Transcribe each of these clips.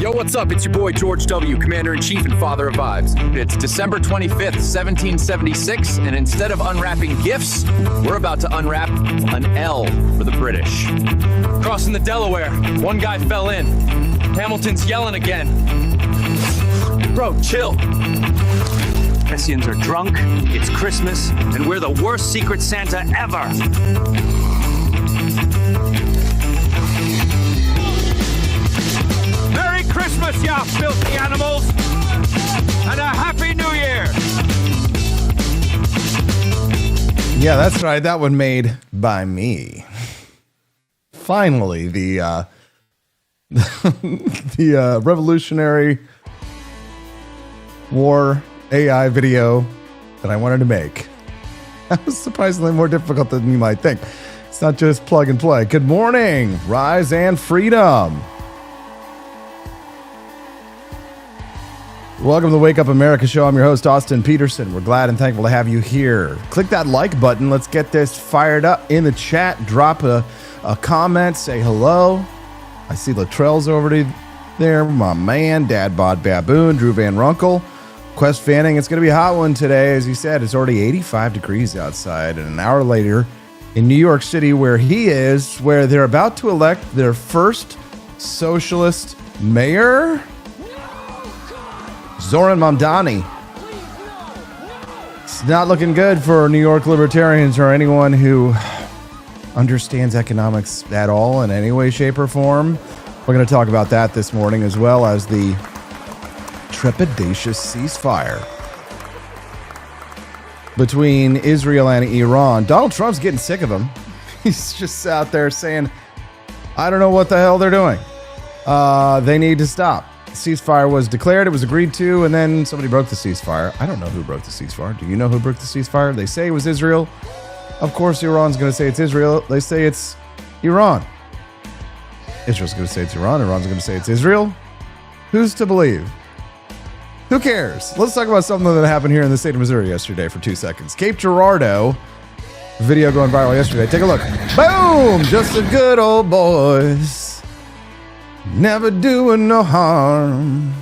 Yo, what's up? It's your boy George W., Commander-in-Chief and Father of Vibes. It's December 25th, 1776, and instead of unwrapping gifts, we're about to unwrap an L for the British. Crossing the Delaware, one guy fell in. Hamilton's yelling again. Bro, chill. Hessians are drunk, it's Christmas, and we're the worst Secret Santa ever. Merry Christmas, ya filthy animals, and a Happy New Year. Yeah, that's right. That one made by me. Finally, the Revolutionary War AI video that I wanted to make. That was surprisingly more difficult than you might think. It's not just plug and play. Good morning, Rise and Freedom. Welcome to the Wake Up America show. I'm your host, Austin Peterson. We're glad and thankful to have you here. Click that like button. Let's get this fired up in the chat. Drop a comment. Say hello. I see Latrell's over there. My man, Dad Bod Baboon, Drew Van Runkle, Quest Fanning. It's going to be a hot one today. As he said, it's already 85 degrees outside. And an hour later in New York City, where he is, where they're about to elect their first socialist mayor, Zohran Mamdani. It's not looking good for New York libertarians or anyone who understands economics at all in any way, shape, or form. We're going to talk about that this morning, as well as the trepidatious ceasefire between Israel and Iran. Donald Trump's getting sick of them. He's just out there saying, I don't know what the hell they're doing. They need to stop. Ceasefire was declared, it was agreed to, and then somebody broke the ceasefire. I don't know who broke the ceasefire. Do you know who broke the ceasefire? They say it was Israel. Of course, Iran's going to say it's Israel. They say it's Iran. Israel's going to say it's Iran. Iran's going to say it's Israel. Who's to believe? Who cares? Let's talk about something that happened here in the state of Missouri yesterday for 2 seconds. Cape Girardeau, video going viral yesterday. Take a look. Boom! Just the good old boys. Never doing no harm.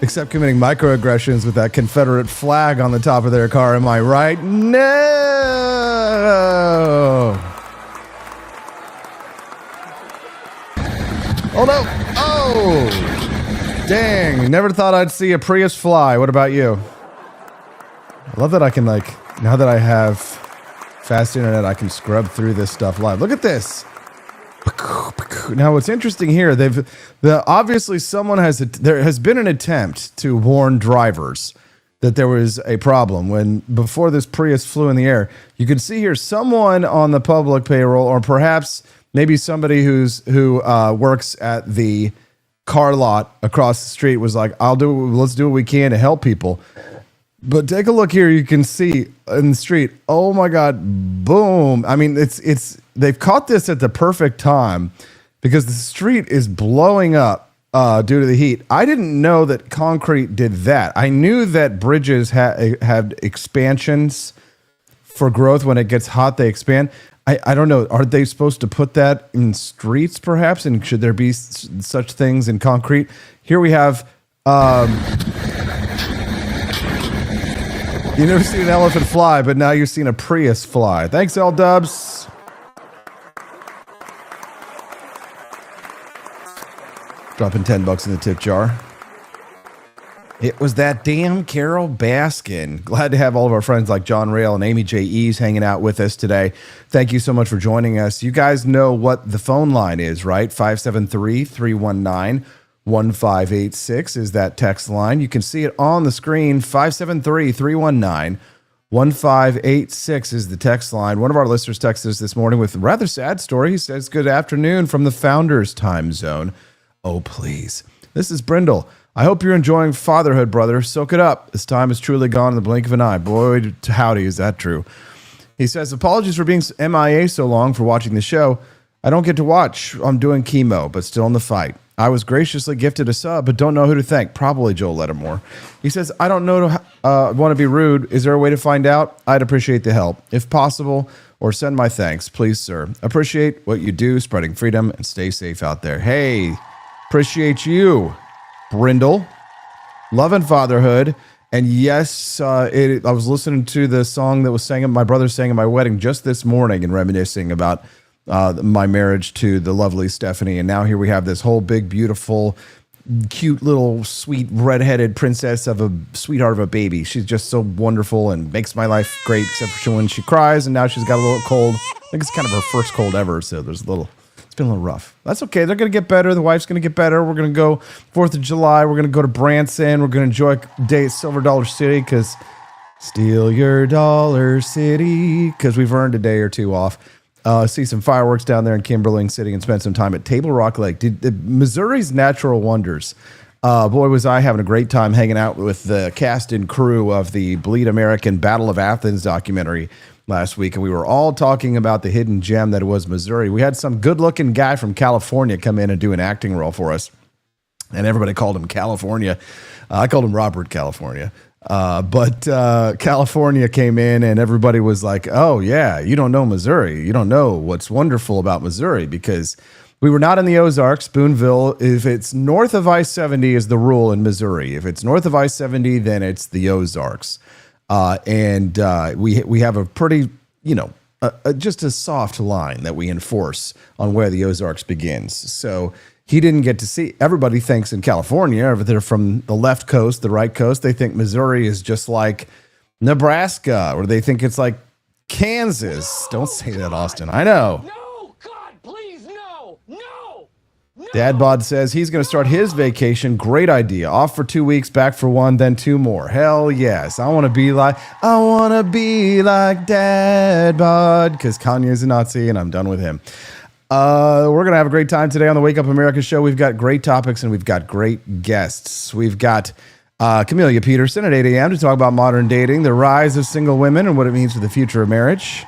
Except committing microaggressions with that Confederate flag on the top of their car. Am I right? No! Oh, no. Oh! Dang. Never thought I'd see a Prius fly. What about you? I love that I can, now that I have fast internet, I can scrub through this stuff live. Look at this. Now, what's interesting here, obviously there has been an attempt to warn drivers that there was a problem before this Prius flew in the air. You can see here someone on the public payroll, or perhaps maybe somebody who works at the car lot across the street was like, let's do what we can to help people. But take a look here. You can see in the street. Oh my God! Boom! I mean, they've caught this at the perfect time because the street is blowing up due to the heat. I didn't know that concrete did that. I knew that bridges had expansions for growth. When it gets hot, they expand. I don't know. Are they supposed to put that in streets, perhaps? And should there be such things in concrete? Here we have. You never seen an elephant fly, but now you've seen a Prius fly. Thanks, L-Dubs. Dropping $10 in the tip jar. It was that damn Carol Baskin. Glad to have all of our friends like John Rail and Amy J. Eves hanging out with us today. Thank you so much for joining us. You guys know what the phone line is, right? 573-319-1586 is that text line. You can see it on the screen. 573-319-1586 is the text line. One of our listeners texted us this morning with a rather sad story. He says, good afternoon from the Founders time zone. Oh, please. This is Brindle. I hope you're enjoying fatherhood, brother. Soak it up. This time is truly gone in the blink of an eye. Boy, howdy, is that true. He says, apologies for being MIA so long for watching the show. I don't get to watch. I'm doing chemo, but still in the fight. I was graciously gifted a sub, but don't know who to thank. Probably Joel Lettermore. He says, I don't know, want to be rude. Is there a way to find out? I'd appreciate the help. If possible, or send my thanks, please, sir. Appreciate what you do, spreading freedom, and stay safe out there. Hey, Appreciate you, Brindle. Love and Fatherhood. And yes, I was listening to the song that was my brother sang at my wedding just this morning and reminiscing about my marriage to the lovely Stephanie. And now here we have this whole big, beautiful, cute little sweet redheaded princess of a sweetheart of a baby. She's just so wonderful and makes my life great, except for when she cries. And now she's got a little cold. I think it's kind of her first cold ever. So it's been a little rough. That's okay. They're going to get better. The wife's going to get better. We're going to go 4th of July. We're going to go to Branson. We're going to enjoy a day at Silver Dollar City because steal your Dollar City because we've earned a day or two off. See some fireworks down there in Kimberling City and spend some time at Table Rock Lake. Missouri's natural wonders. Boy, was I having a great time hanging out with the cast and crew of the Bleed American Battle of Athens documentary last week, and we were all talking about the hidden gem that was Missouri. We had some good-looking guy from California come in and do an acting role for us, and everybody called him California. I called him Robert California. But California came in and everybody was like, oh, yeah, you don't know Missouri. You don't know what's wonderful about Missouri because we were not in the Ozarks. Boonville, if it's north of I-70 is the rule in Missouri. If it's north of I-70, then it's the Ozarks. And we have a pretty, just a soft line that we enforce on where the Ozarks begins. So he didn't get to see. Everybody thinks in California, if they're from the left coast, the right coast, they think Missouri is just like Nebraska, or they think it's like Kansas. Don't say that, Austin. I know. No, God, please, no. Dad Bod says he's going to start his vacation. Great idea. Off for 2 weeks, back for 1, then 2 more. Hell yes. I want to be like Dad Bod because Kanye's a Nazi and I'm done with him. We're going to have a great time today on the Wake Up America show. We've got great topics and we've got great guests. We've got Camelia Peterson at 8 a.m. to talk about modern dating, the rise of single women and what it means for the future of marriage.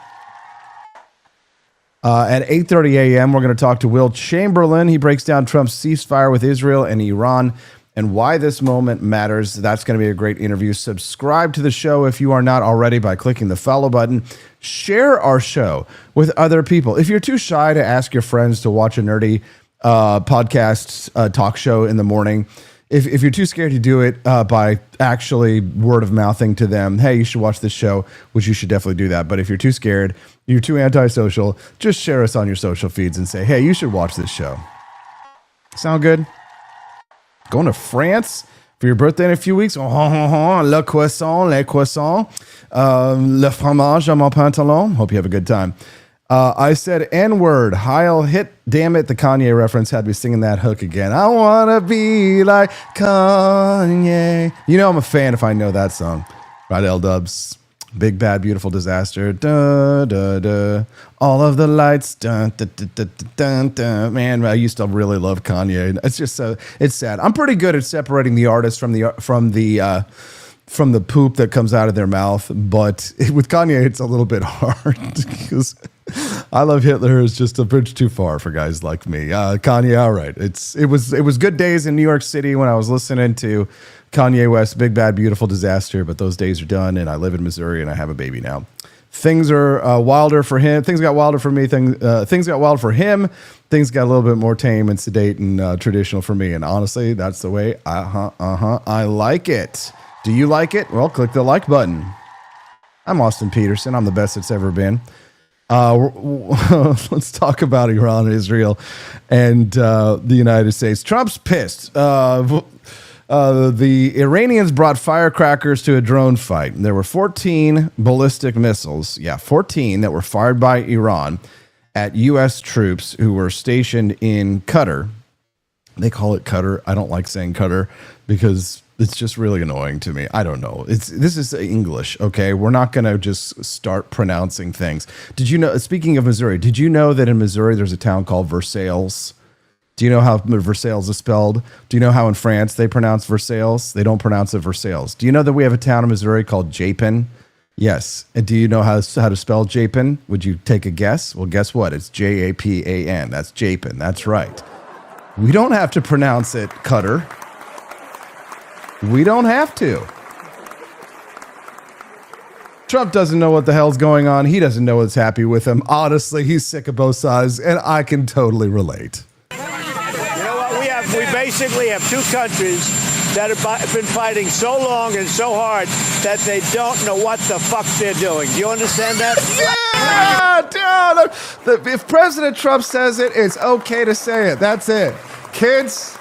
At 8:30 a.m., we're going to talk to Will Chamberlain. He breaks down Trump's ceasefire with Israel and Iran and why this moment matters. That's going to be a great interview. Subscribe to the show if you are not already by clicking the follow button. Share our show with other people. If you're too shy to ask your friends to watch a nerdy podcast talk show in the morning, if you're too scared to do it by actually word of mouthing to them, hey, you should watch this show, which you should definitely do that. But if you're too scared, you're too antisocial, just share us on your social feeds and say, hey, you should watch this show. Sound good? Going to France for your birthday in a few weeks. Le croissant, les croissants, le fromage à mon pantalon. Hope you have a good time. I said N-word. Heil hit. Damn it. The Kanye reference had me singing that hook again. I want to be like Kanye. You know I'm a fan if I know that song. Right, L-Dubs. Big, bad, beautiful disaster. Da, da, da. All of the lights. Dun, dun, dun, dun, dun, dun. Man, I used to really love Kanye. It's just so, it's sad. I'm pretty good at separating the artist from the poop that comes out of their mouth. But with Kanye, it's a little bit hard because I Love Hitler is just a bridge too far for guys like me. Kanye, all right. It was good days in New York City when I was listening to Kanye West, Big Bad Beautiful Disaster, but those days are done, and I live in Missouri, and I have a baby now. Things are wilder for him. Things got wilder for me. Things got wild for him. Things got a little bit more tame and sedate and traditional for me, and honestly, that's the way I like it. Do you like it? Well, click the like button. I'm Austin Peterson. I'm the best it's ever been. Let's talk about Iran and Israel and the United States. Trump's pissed. The Iranians brought firecrackers to a drone fight. There were 14 ballistic missiles, 14 that were fired by Iran at U.S. troops who were stationed in Qatar. They call it Qatar. I don't like saying Qatar because it's just really annoying to me. I don't know. This is English, okay? We're not going to just start pronouncing things. Did you know, speaking of Missouri, did you know that in Missouri there's a town called Versailles? Do you know how Versailles is spelled? Do you know how in France they pronounce Versailles? They don't pronounce it Versailles. Do you know that we have a town in Missouri called Japin? Yes. And do you know how to spell Japin? Would you take a guess? Well, guess what? It's Japan. That's Japin. That's right. We don't have to pronounce it Qatar. We don't have to. Trump doesn't know what the hell's going on. He doesn't know what's happy with him. Honestly, he's sick of both sides, and I can totally relate. You know what? We have basically have two countries that have been fighting so long and so hard that they don't know what the fuck they're doing. Do you understand that? Yeah, dude. If President Trump says it, it's okay to say it. That's it. Kids,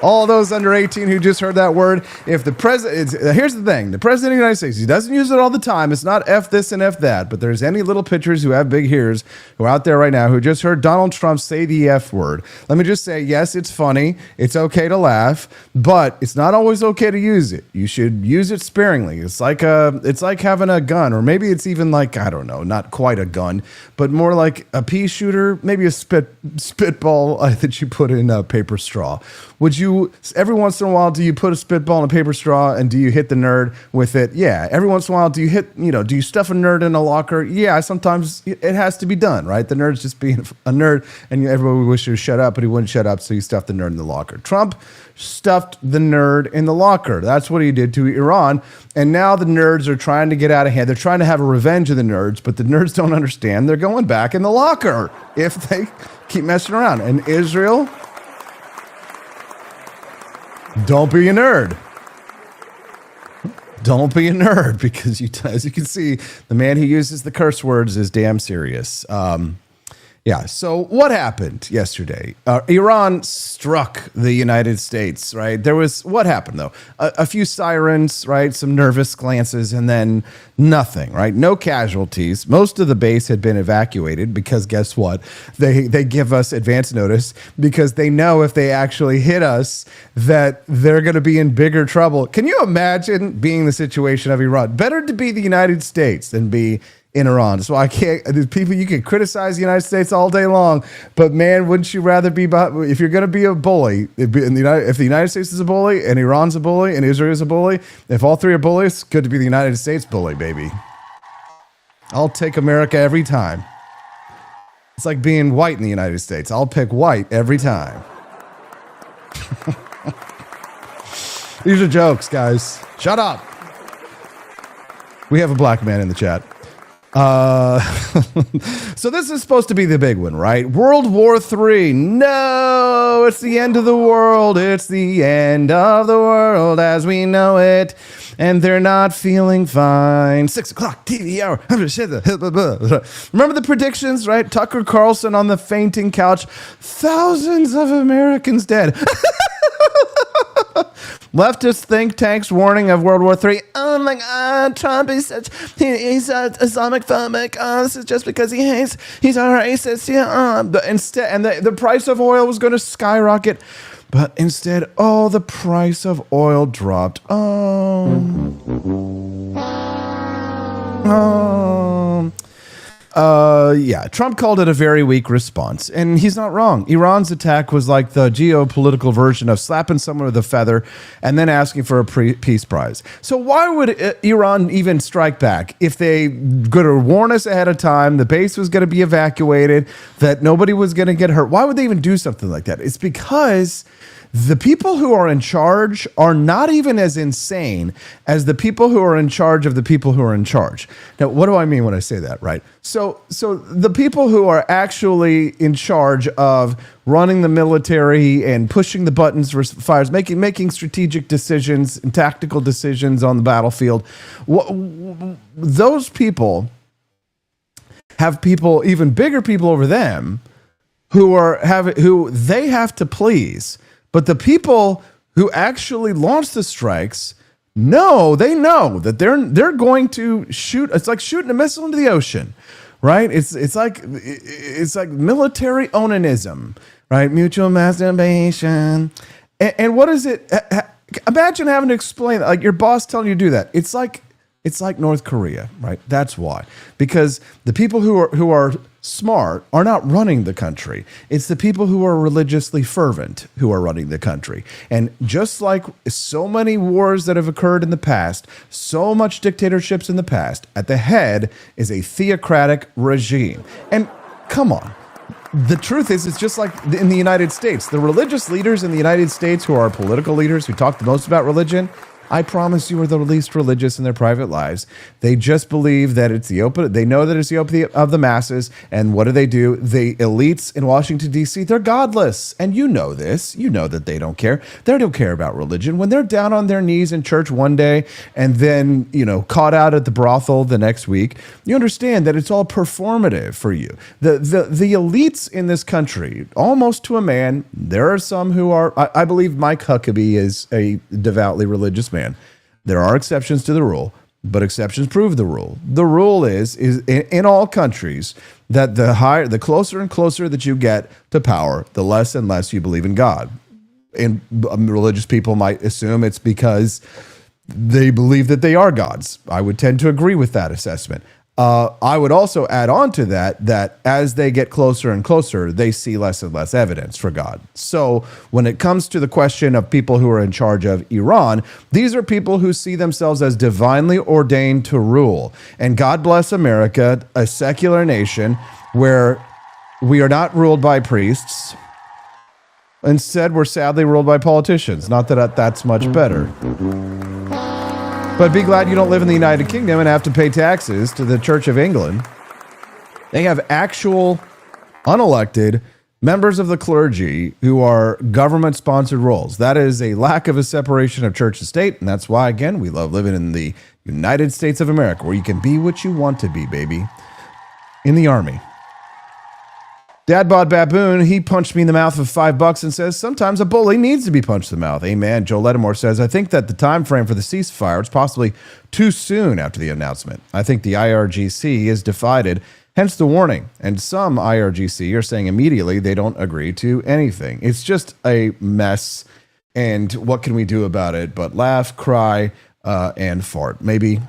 all those under 18 who just heard that word, if the president, here's the thing, the president of the United States, he doesn't use it all the time. It's not F this and F that, but there's any little pitchers who have big ears who are out there right now who just heard Donald Trump say the F word. Let me just say, yes, it's funny. It's okay to laugh, but it's not always okay to use it. You should use it sparingly. It's like having a gun, or maybe it's even like, I don't know, not quite a gun, but more like a pea shooter, maybe a spitball that you put in a paper straw. Would you, every once in a while, do you put a spitball in a paper straw and do you hit the nerd with it? Yeah. Every once in a while, do you stuff a nerd in a locker? Yeah. Sometimes it has to be done, right? The nerd's just being a nerd and everybody wishes he would shut up, but he wouldn't shut up, so you stuffed the nerd in the locker. Trump stuffed the nerd in the locker. That's what he did to Iran. And now the nerds are trying to get out of hand. They're trying to have a revenge of the nerds, but the nerds don't understand. They're going back in the locker if they keep messing around. And Israel, don't be a nerd. Don't be a nerd, because as you can see, the man who uses the curse words is damn serious. Yeah. So what happened yesterday? Iran struck the United States, right? What happened though? A few sirens, right? Some nervous glances, and then nothing, right? No casualties. Most of the base had been evacuated because guess what? They give us advance notice because they know if they actually hit us that they're going to be in bigger trouble. Can you imagine being the situation of Iran? Better to be the United States than be in Iran. So I can't, people, you can criticize the United States all day long, but man, wouldn't you rather be, if you're going to be a bully, if the United States is a bully and Iran's a bully and Israel is a bully, if all three are bullies, it's good to be the United States bully, baby. I'll take America every time. It's like being white in the United States. I'll pick white every time. These are jokes, guys. Shut up. We have a black man in the chat. So this is supposed to be the big one, right? World War III. No, it's the end of the world. It's the end of the world as we know it. And they're not feeling fine. 6 o'clock TV hour. Remember the predictions, right? Tucker Carlson on the fainting couch. Thousands of Americans dead. Leftist think tanks warning of World War III. Oh my God, Trump is he's Islamic phobic. This is just because he's a racist. Yeah. The price of oil was going to skyrocket, but instead, the price of oil dropped. Yeah, Trump called it a very weak response, and he's not wrong. Iran's attack was like the geopolitical version of slapping someone with a feather and then asking for a peace prize. So why would Iran even strike back if they could have warned us ahead of time, the base was going to be evacuated, that nobody was going to get hurt? Why would they even do something like that? It's because the people who are in charge are not even as insane as the people who are in charge of the people who are in charge. Now, what do I mean when I say that, right? So the people who are actually in charge of running the military and pushing the buttons for fires, making strategic decisions and tactical decisions on the battlefield, those people have people, even bigger people over them, who they have to please. But the people who actually launched the strikes know that they're going to shoot. It's like shooting a missile into the ocean, right? It's like military onanism, right? Mutual masturbation. And what is it? Imagine having to explain that, like your boss telling you to do that. It's like North Korea, right? That's why. Because the people who are smart are not running the country. It's the people who are religiously fervent who are running the country. And just like so many wars that have occurred in the past, so much dictatorships in the past, at the head is a theocratic regime. And come on. The truth is, it's just like in the United States. The religious leaders in the United States who are political leaders who talk the most about religion, I promise you, are the least religious in their private lives. They just believe that it's the opiate. They know that it's the opiate of the masses. And what do? The elites in Washington, D.C., they're godless. And you know this. You know that they don't care. They don't care about religion. When they're down on their knees in church one day and then, caught out at the brothel the next week, you understand that it's all performative for you. The elites in this country, almost to a man, there are some who are, I believe Mike Huckabee is a devoutly religious man. There are exceptions to the rule, but exceptions prove the rule. The rule is in all countries that the closer and closer that you get to power, the less and less you believe in God. And religious people might assume it's because they believe that they are gods. I would tend to agree with that assessment. I would also add on to that as they get closer and closer, they see less and less evidence for God. So when it comes to the question of people who are in charge of Iran, these are people who see themselves as divinely ordained to rule. And God bless America, a secular nation where we are not ruled by priests. Instead, we're sadly ruled by politicians. Not that that's much better. But be glad you don't live in the United Kingdom and have to pay taxes to the Church of England. They have actual unelected members of the clergy who are government-sponsored roles. That is a lack of a separation of church and state, and that's why, again, we love living in the United States of America, where you can be what you want to be, baby. In the Army. Dad bod baboon, he punched me in the mouth for $5 and says, sometimes a bully needs to be punched in the mouth. Amen. Joe Ledamore says, I think that the time frame for the ceasefire is possibly too soon after the announcement. I think the IRGC is divided, hence the warning. And some IRGC are saying immediately they don't agree to anything. It's just a mess. And what can we do about it but laugh, cry, and fart? Maybe.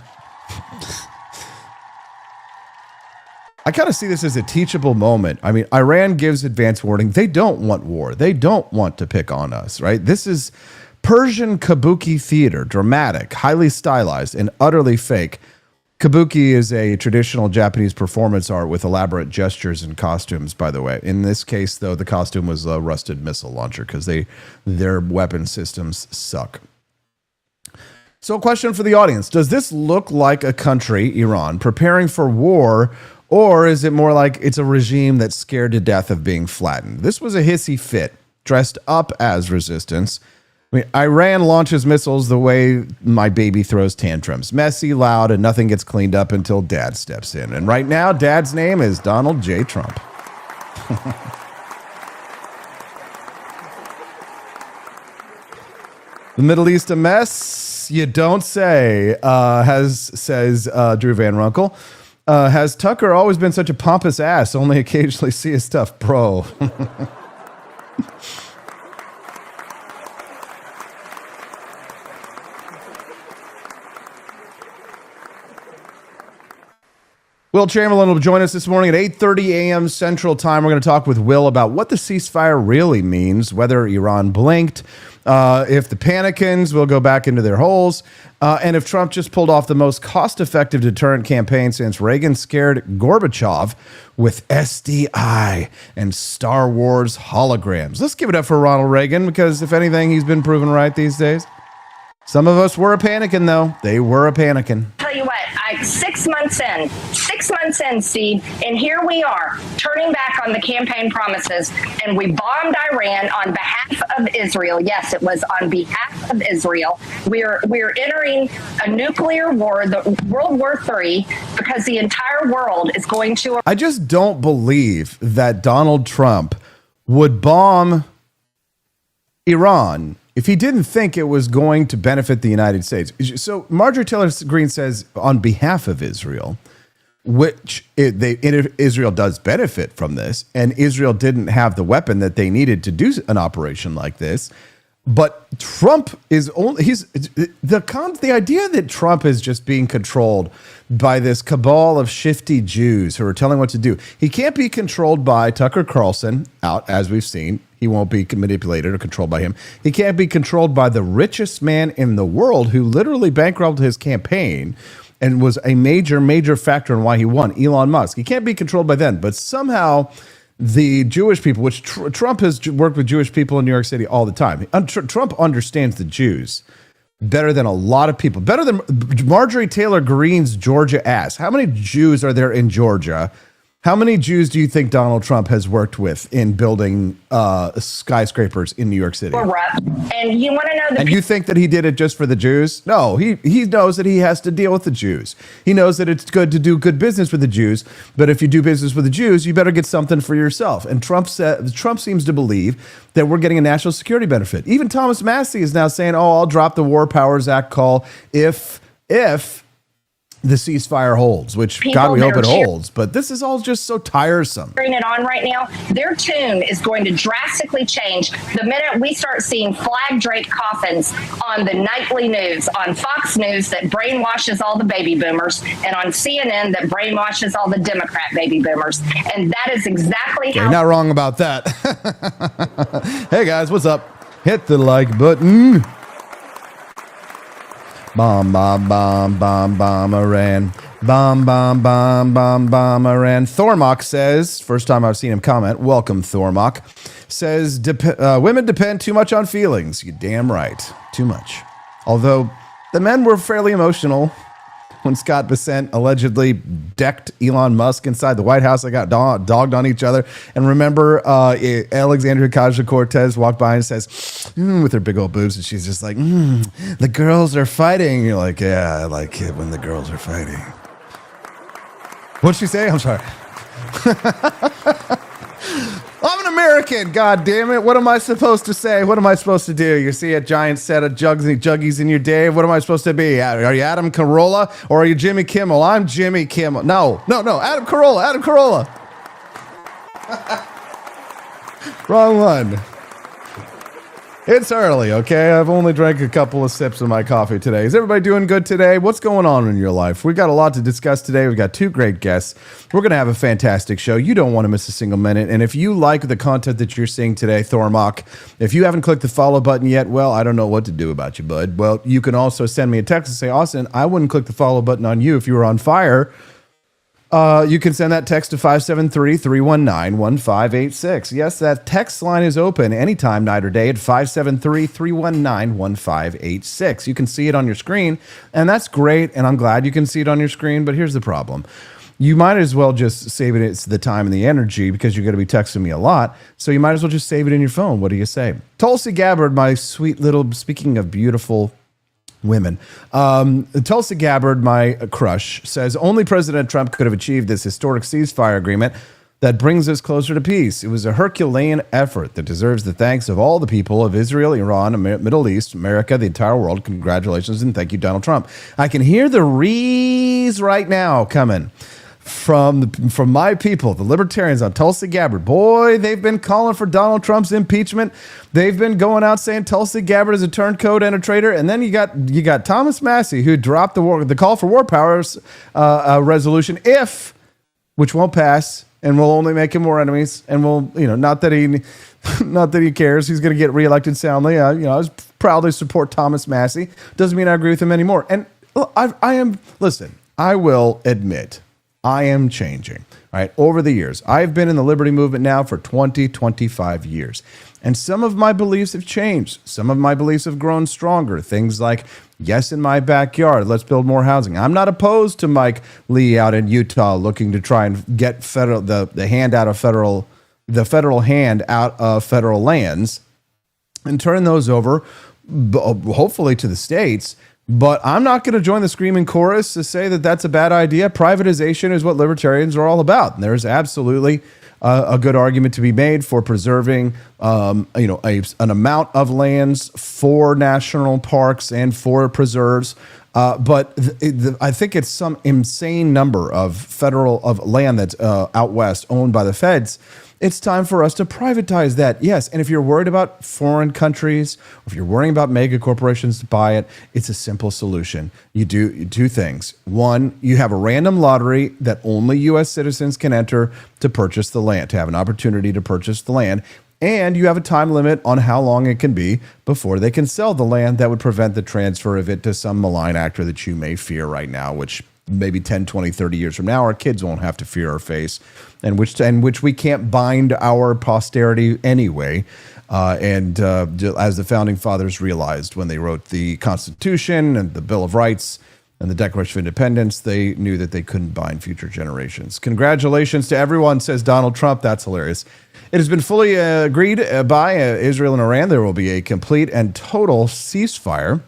I kind of see this as a teachable moment. I mean, Iran gives advance warning. They don't want war. They don't want to pick on us, right? This is Persian kabuki theater, dramatic, highly stylized, and utterly fake. Kabuki is a traditional Japanese performance art with elaborate gestures and costumes, by the way. In this case, though, the costume was a rusted missile launcher because their weapon systems suck. So a question for the audience. Does this look like a country, Iran, preparing for war, or is it more like it's a regime that's scared to death of being flattened? This was a hissy fit, dressed up as resistance. I mean, Iran launches missiles the way my baby throws tantrums. Messy, loud, and nothing gets cleaned up until Dad steps in. And right now, Dad's name is Donald J. Trump. The Middle East a mess? You don't say, says Drew Van Runkle. Has Tucker always been such a pompous ass? Only occasionally see his stuff, bro. Will Chamberlain will join us this morning at 8:30 a.m. Central Time. We're going to talk with Will about what the ceasefire really means, whether Iran blinked, if the panicans will go back into their holes, and if Trump just pulled off the most cost-effective deterrent campaign since Reagan scared Gorbachev with SDI and Star Wars holograms. Let's give it up for Ronald Reagan, because if anything, he's been proven right these days. Some of us were a panicking, though. They were a panicking. Tell you what, 6 months in, Steve, and here we are turning back on the campaign promises, and we bombed Iran on behalf of Israel. Yes, it was on behalf of Israel. We're entering a nuclear war, the World War III, because the entire world is going to. I just don't believe that Donald Trump would bomb Iran if he didn't think it was going to benefit the United States. So Marjorie Taylor Greene says on behalf of Israel, which Israel does benefit from this, and Israel didn't have the weapon that they needed to do an operation like this. But Trump is only, the idea that Trump is just being controlled by this cabal of shifty Jews who are telling what to do. He can't be controlled by Tucker Carlson, out as we've seen. He won't be manipulated or controlled by him. He can't be controlled by the richest man in the world who literally bankrupted his campaign and was a major, major factor in why he won, Elon Musk. He can't be controlled by them. But somehow the Jewish people, which Trump has worked with Jewish people in New York City all the time. Trump understands the Jews. better than a lot of people, better than Marjorie Taylor Greene's Georgia ass. How many Jews are there in Georgia? How many Jews do you think Donald Trump has worked with in building skyscrapers in New York City? And you want to know And you think that he did it just for the Jews? No, he knows that he has to deal with the Jews. He knows that it's good to do good business with the Jews, but if you do business with the Jews, you better get something for yourself. And Trump seems to believe that we're getting a national security benefit. Even Thomas Massey is now saying, "Oh, I'll drop the War Powers Act call if the ceasefire holds," which God, we hope it holds. But this is all just so tiresome. Bring it on right now. Their tune is going to drastically change the minute we start seeing flag draped coffins on the nightly news, on Fox News that brainwashes all the baby boomers, and on CNN that brainwashes all the Democrat baby boomers. And that is exactly how. You're not wrong about that. Hey guys, what's up? Hit the like button. Bomb, bomb, bomb, bomb, bomb, Iran. Bomb, bomb, bomb, bomb, bomb, Iran. Thormock says, first time I've seen him comment, welcome Thormock, says, women depend too much on feelings. You damn right. Too much. Although the men were fairly emotional when Scott Bessent allegedly decked Elon Musk inside the White House. They got dogged on each other. And remember, Alexandria Ocasio-Cortez walked by and says, with her big old boobs, and she's just like, the girls are fighting. You're like, yeah, I like it when the girls are fighting. What'd she say? I'm sorry. I'm an American, God damn it. What am I supposed to say? What am I supposed to do? You see a giant set of juggies in your day. What am I supposed to be? Are you Adam Carolla or are you Jimmy Kimmel? I'm Jimmy Kimmel. No. Adam Carolla. Wrong one. It's early, okay? I've only drank a couple of sips of my coffee today. Is everybody doing good today? What's going on in your life? We've got a lot to discuss today. We've got two great guests. We're going to have a fantastic show. You don't want to miss a single minute. And if you like the content that you're seeing today, Thormock, if you haven't clicked the follow button yet, well, I don't know what to do about you, bud. Well, you can also send me a text and say, Austin, I wouldn't click the follow button on you if you were on fire. You can send that text to 573-319-1586. Yes, that text line is open anytime, night or day, at 573-319-1586. You can see it on your screen, and that's great, and I'm glad you can see it on your screen, but here's the problem. You might as well just save it. It's the time and the energy because you're going to be texting me a lot, so you might as well just save it in your phone. What do you say? Tulsi Gabbard, my sweet little, speaking of beautiful women. Tulsi Gabbard, my crush, says only President Trump could have achieved this historic ceasefire agreement that brings us closer to peace. It was a Herculean effort that deserves the thanks of all the people of Israel, Iran, Middle East, America, the entire world. Congratulations and thank you, Donald Trump. I can hear the rees right now coming from my people, the libertarians on Tulsi Gabbard. Boy, they've been calling for Donald Trump's impeachment. They've been going out saying Tulsi Gabbard is a turncoat and a traitor. And then you got Thomas Massey, who dropped the call for war powers resolution, which won't pass and will only make him more enemies. And will, not that he cares. He's going to get reelected soundly. I proudly support Thomas Massey. Doesn't mean I agree with him anymore. And I will admit, I am changing, right? Over the years, I've been in the liberty movement now for 25 years. And some of my beliefs have changed. Some of my beliefs have grown stronger. Things like, yes, in my backyard, let's build more housing. I'm not opposed to Mike Lee out in Utah looking to try and get the federal hand out of federal lands and turn those over, hopefully to the states. But I'm not going to join the screaming chorus to say that that's a bad idea. Privatization is what libertarians are all about. And there's absolutely a good argument to be made for preserving, an amount of lands for national parks and for preserves. But I think it's some insane number of land that's out west owned by the feds. It's time for us to privatize that. Yes. And if you're worried about foreign countries, or if you're worrying about mega corporations to buy it, it's a simple solution. You do two things. One, you have a random lottery that only U.S. citizens can enter to purchase the land, to have an opportunity to purchase the land. And you have a time limit on how long it can be before they can sell the land that would prevent the transfer of it to some malign actor that you may fear right now, which maybe 10, 20, 30 years from now, our kids won't have to fear our face, and which we can't bind our posterity anyway. As the founding fathers realized when they wrote the Constitution and the Bill of Rights and the Declaration of Independence, they knew that they couldn't bind future generations. Congratulations to everyone, says Donald Trump. That's hilarious. It has been fully agreed by Israel and Iran. There will be a complete and total ceasefire.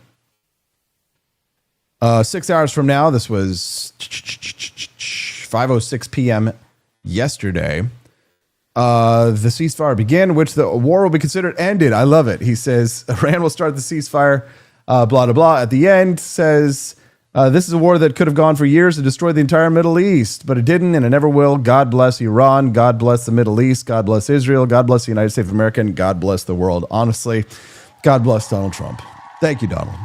6 hours from now, this was 5:06 p.m. yesterday. The ceasefire began, which the war will be considered ended. I love it. He says Iran will start the ceasefire, blah, blah, blah. At the end, says this is a war that could have gone for years to destroy the entire Middle East, but it didn't, and it never will. God bless Iran. God bless the Middle East. God bless Israel. God bless the United States of America, and God bless the world. Honestly, God bless Donald Trump. Thank you, Donald.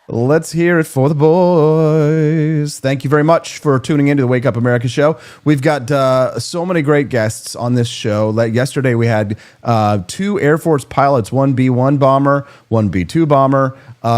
Let's hear it for the boys. Thank you very much for tuning into the Wake Up America show. We've got so many great guests on this show. Yesterday we had 2 Air Force pilots, one B-1 bomber, one B-2 bomber.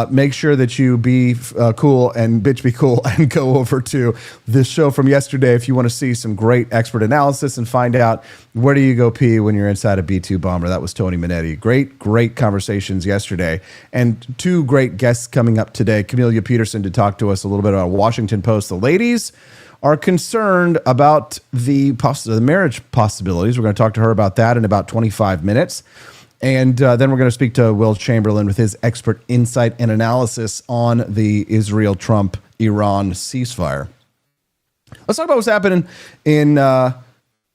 Make sure that you be cool and bitch be cool and go over to this show from yesterday if you want to see some great expert analysis and find out where do you go pee when you're inside a B-2 bomber. That was Tony Minetti. Great conversations yesterday. And 2 great guests coming up today. Camelia Peterson to talk to us a little bit about Washington Post. The ladies are concerned about the marriage possibilities. We're going to talk to her about that in about 25 minutes. And then we're going to speak to Will Chamberlain with his expert insight and analysis on the Israel-Trump-Iran ceasefire. Let's talk about what's happening in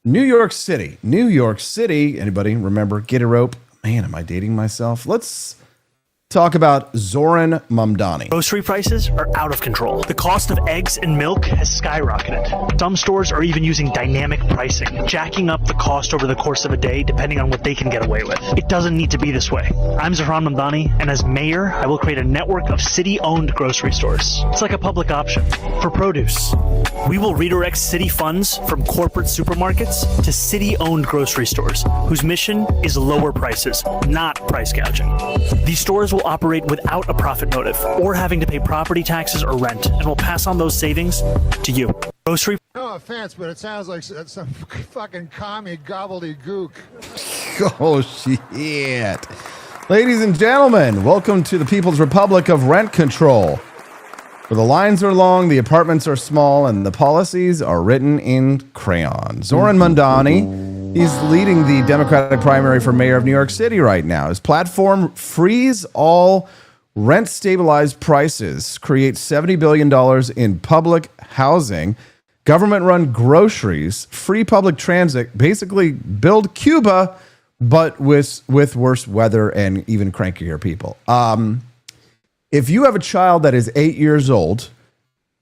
New York City. New York City. Anybody remember Get a Rope? Man, am I dating myself? Let's talk about Zohran Mamdani. Grocery prices are out of control. The cost of eggs and milk has skyrocketed. Some stores are even using dynamic pricing, jacking up the cost over the course of a day depending on what they can get away with. It doesn't need to be this way. I'm Zohran Mamdani, and as mayor, I will create a network of city-owned grocery stores. It's like a public option for produce. We will redirect city funds from corporate supermarkets to city-owned grocery stores, whose mission is lower prices, not price gouging. These stores will operate without a profit motive or having to pay property taxes or rent, and will pass on those savings to you. Grocery. No offense, but it sounds like some fucking commie gobbledygook. Oh, shit. Ladies and gentlemen, welcome to the People's Republic of Rent Control, where the lines are long, the apartments are small, and the policies are written in crayon. Zohran Mamdani, he's leading the Democratic primary for mayor of New York City right now. His platform, freeze all rent-stabilized prices, create $70 billion in public housing, government-run groceries, free public transit, basically build Cuba, but with worse weather and even crankier people. If you have a child that is 8 years old,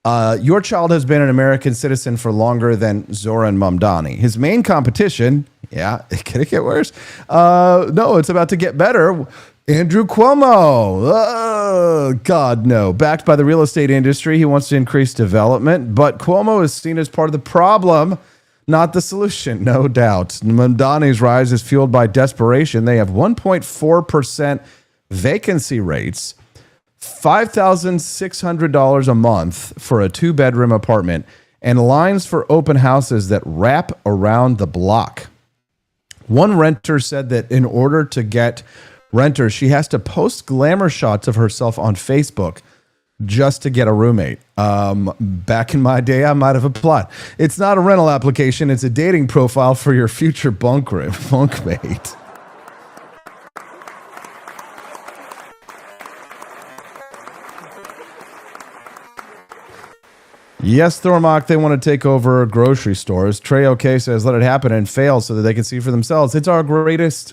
your child has been an American citizen for longer than Zohran Mamdani. His main competition, can it get worse? No, it's about to get better. Andrew Cuomo. Oh, God, no. Backed by the real estate industry, he wants to increase development, but Cuomo is seen as part of the problem, not the solution, no doubt. Mamdani's rise is fueled by desperation. They have 1.4% vacancy rates, $5,600 a month for a 2-bedroom apartment, and lines for open houses that wrap around the block. One renter said that in order to get renters, she has to post glamour shots of herself on Facebook just to get a roommate. Back in my day, I might have applied. It's not a rental application. It's a dating profile for your future bunkmate. Yes, Thormock, they want to take over grocery stores. Trey OK says, let it happen and fail so that they can see for themselves. It's our greatest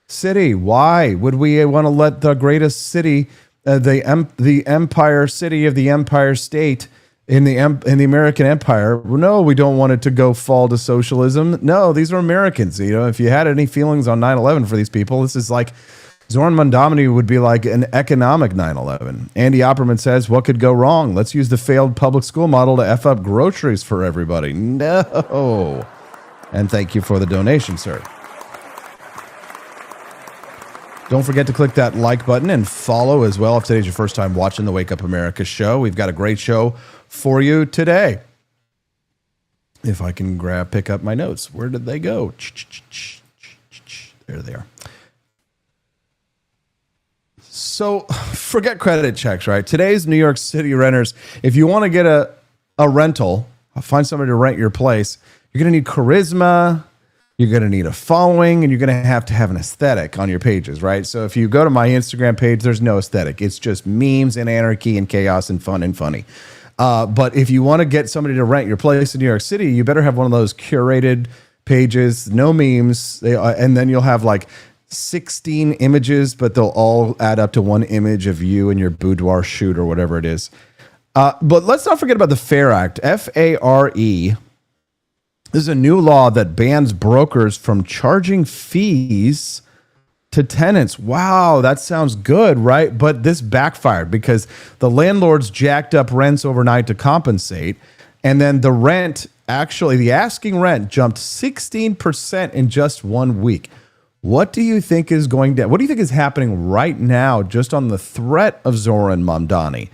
city. Why would we want to let the greatest city, the empire city of the Empire State in the American Empire? No, we don't want it to go fall to socialism. No, these are Americans. You know, if you had any feelings on 9/11 for these people, this is like Zohran Mamdani would be like an economic 9/11. Andy Opperman says, what could go wrong? Let's use the failed public school model to F up groceries for everybody. No. And thank you for the donation, sir. Don't forget to click that like button and follow as well if today's your first time watching the Wake Up America show. We've got a great show for you today. If I can pick up my notes. Where did they go? There they are. So forget credit checks, right? Today's New York City renters, if you want to get a rental, find somebody to rent your place, you're going to need charisma, you're going to need a following, and you're going to have an aesthetic on your pages, right? So if you go to my Instagram page, there's no aesthetic. It's just memes and anarchy and chaos and fun and funny. But if you want to get somebody to rent your place in New York City, you better have one of those curated pages, no memes, and then you'll have like 16 images, but they'll all add up to one image of you and your boudoir shoot or whatever it is. But let's not forget about the FARE Act, F-A-R-E. This is a new law that bans brokers from charging fees to tenants. Wow, that sounds good, right? But this backfired because the landlords jacked up rents overnight to compensate. And then the asking rent jumped 16% in just 1 week. What do you think is happening right now just on the threat of Zohran Mamdani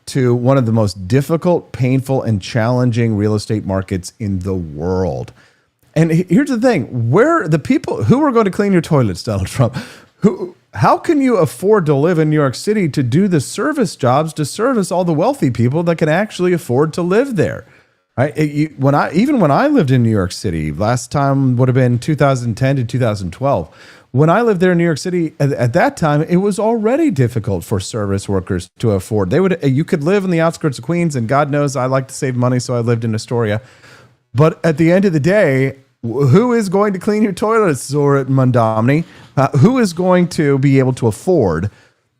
to one of the most difficult, painful, and challenging real estate markets in the world? And here's the thing, where the people who are going to clean your toilets, Donald Trump, how can you afford to live in New York City to do the service jobs to service all the wealthy people that can actually afford to live there? Right? When I lived in New York City, last time would have been 2010 to 2012. When I lived there in New York City, at that time, it was already difficult for service workers to afford. You could live in the outskirts of Queens, and God knows I like to save money, so I lived in Astoria. But at the end of the day, who is going to clean your toilets, Zohran Mamdani? Who is going to be able to afford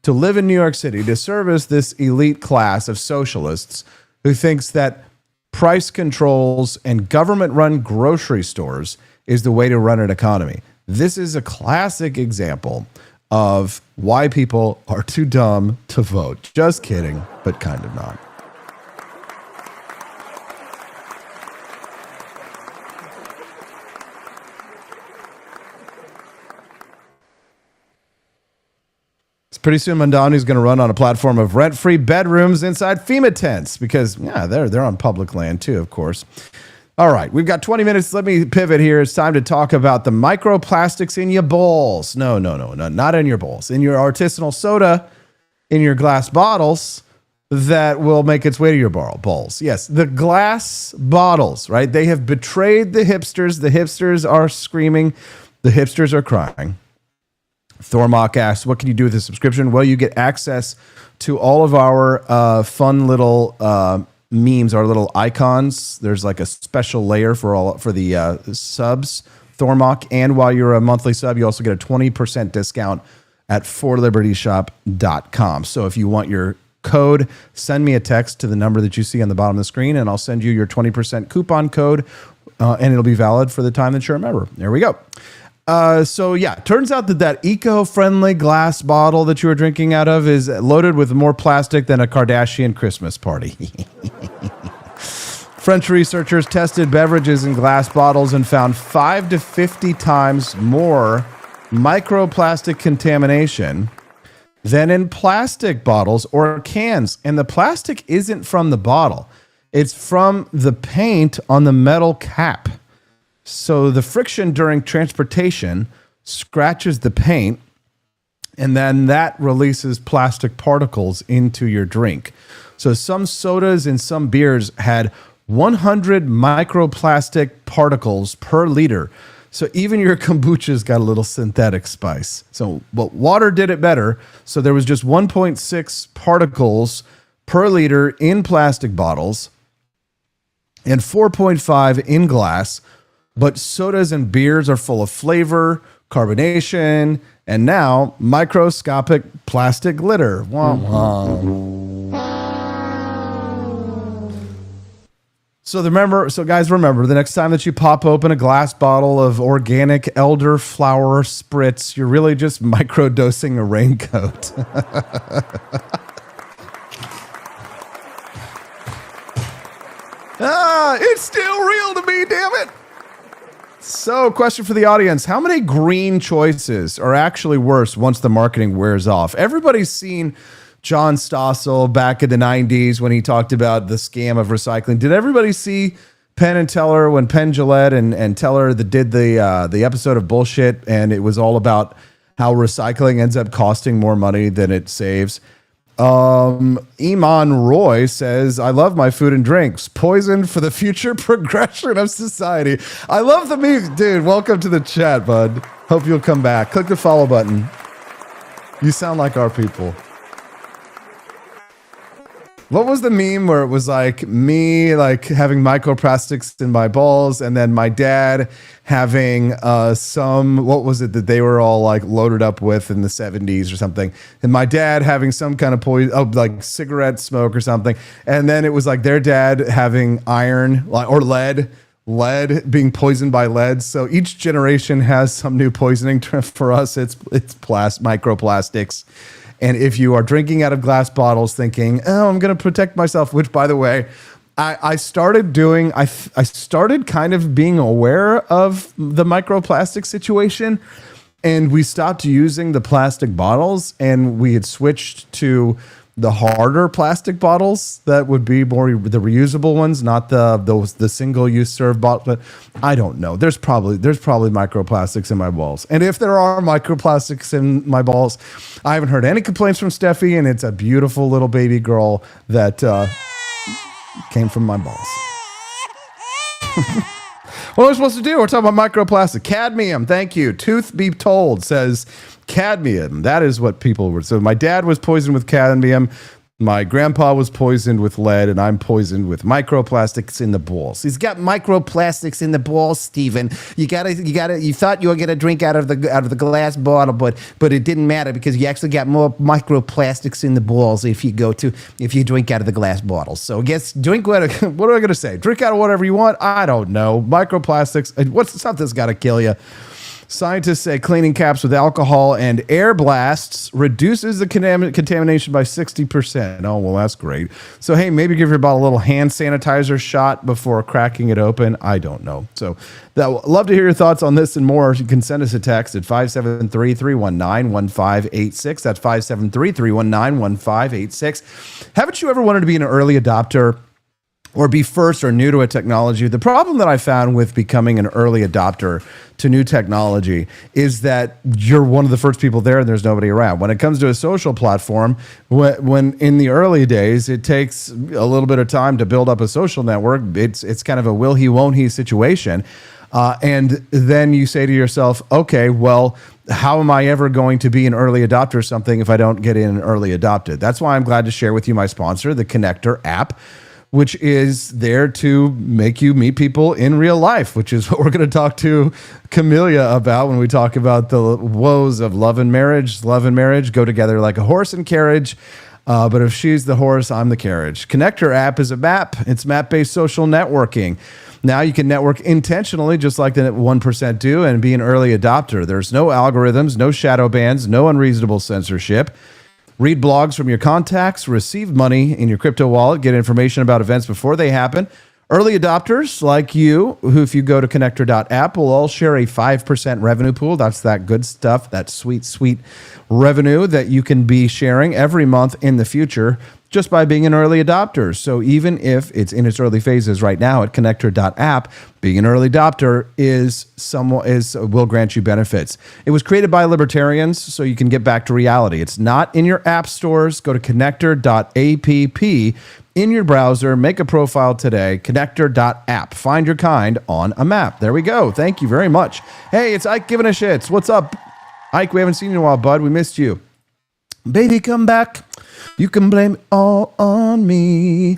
to live in New York City to service this elite class of socialists who thinks that price controls and government-run grocery stores is the way to run an economy? This is a classic example of why people are too dumb to vote. Just kidding, but kind of not. Pretty soon, Mamdani is going to run on a platform of rent-free bedrooms inside FEMA tents because, they're on public land too, of course. All right, we've got 20 minutes. Let me pivot here. It's time to talk about the microplastics in your bowls. No, not in your bowls. In your artisanal soda, in your glass bottles that will make its way to your bowls. Yes, the glass bottles, right? They have betrayed the hipsters. The hipsters are screaming. The hipsters are crying. Thormock asks, what can you do with the subscription? Well, you get access to all of our fun little memes, our little icons. There's like a special layer for the subs, Thormock. And while you're a monthly sub, you also get a 20% discount at forlibertyshop.com. So if you want your code, send me a text to the number that you see on the bottom of the screen, and I'll send you your 20% coupon code, and it'll be valid for the time that you're a member. There we go. Turns out that eco-friendly glass bottle that you were drinking out of is loaded with more plastic than a Kardashian Christmas party. French researchers tested beverages in glass bottles and found 5 to 50 times more microplastic contamination than in plastic bottles or cans. And the plastic isn't from the bottle. It's from the paint on the metal cap. So the friction during transportation scratches the paint, and then that releases plastic particles into your drink. So some sodas and some beers had 100 microplastic particles per liter. So even your kombucha's got a little synthetic spice. But water did it better. So there was just 1.6 particles per liter in plastic bottles and 4.5 in glass. But sodas and beers are full of flavor, carbonation, and now microscopic plastic glitter. Wah, wah. So guys, remember, the next time that you pop open a glass bottle of organic elderflower spritz, you're really just microdosing a raincoat. It's still real to me, damn it. So, question for the audience. How many green choices are actually worse once the marketing wears off? Everybody's seen John Stossel back in the 90s when he talked about the scam of recycling. Did everybody see Penn and Teller when Penn Jillette and Teller did the episode of Bullshit, and it was all about how recycling ends up costing more money than it saves? Iman Roy says, I love my food and drinks. Poison for the future progression of society. I love the meme. Dude, welcome to the chat, bud. Hope you'll come back. Click the follow button. You sound like our people. What was the meme where it was like me like having microplastics in my balls and then my dad having what was it that they were all like loaded up with in the 70s or something, and my dad having some kind of poison, like cigarette smoke or something, and then it was like their dad having iron or lead being poisoned by lead. So each generation has some new poisoning. For us, it's microplastics. And if you are drinking out of glass bottles thinking, oh, I'm going to protect myself, which, by the way, I started doing, I started kind of being aware of the microplastic situation, and we stopped using the plastic bottles, and we had switched to the harder plastic bottles that would be more the reusable ones, not the single-use serve bottle. But I don't know. There's probably microplastics in my balls, and if there are microplastics in my balls, I haven't heard any complaints from Steffi, and it's a beautiful little baby girl that came from my balls. What am I supposed to do? We're talking about microplastic. Cadmium, thank you. Tooth Be Told says cadmium. That is what people were. So my dad was poisoned with cadmium. My grandpa was poisoned with lead, and I'm poisoned with microplastics in the balls. He's got microplastics in the balls, Steven. You thought you were gonna drink out of the glass bottle, but it didn't matter because you actually got more microplastics in the balls if you drink out of the glass bottle. So I guess drink what am I gonna say? Drink out of whatever you want. I don't know. Microplastics. Something's got to kill you. Scientists say cleaning caps with alcohol and air blasts reduces the contamination by 60%. Oh, well, that's great. So, hey, maybe give your bottle a little hand sanitizer shot before cracking it open. I don't know. So, love to hear your thoughts on this and more. You can send us a text at 573-319-1586. That's 573-319-1586. Haven't you ever wanted to be an early adopter or be first or new to a technology? The problem that I found with becoming an early adopter to new technology is that you're one of the first people there and there's nobody around. When it comes to a social platform, when in the early days, it takes a little bit of time to build up a social network. It's kind of a will he, won't he situation. And then you say to yourself, okay, well, how am I ever going to be an early adopter of something if I don't get in and early adopted? That's why I'm glad to share with you my sponsor, the Connector app, which is there to make you meet people in real life, which is what we're going to talk to Camellia about when we talk about the woes of love and marriage. Love and marriage go together like a horse and carriage. But if she's the horse, I'm the carriage. Connector app is a map. It's map-based social networking. Now you can network intentionally, just like the 1% do, and be an early adopter. There's no algorithms, no shadow bans, no unreasonable censorship. Read blogs from your contacts, receive money in your crypto wallet, get information about events before they happen. Early adopters like you, who if you go to connector.app, will all share a 5% revenue pool. That's that good stuff, that sweet, sweet revenue that you can be sharing every month in the future just by being an early adopter. So even if it's in its early phases right now at connector.app, being an early adopter will grant you benefits. It was created by libertarians, so you can get back to reality. It's not in your app stores. Go to connector.app in your browser. Make a profile today. Connector.app. Find your kind on a map. There we go. Thank you very much. Hey, it's Ike giving a shits. What's up, Ike? We haven't seen you in a while, bud. We missed you. Baby, come back. You can blame it all on me.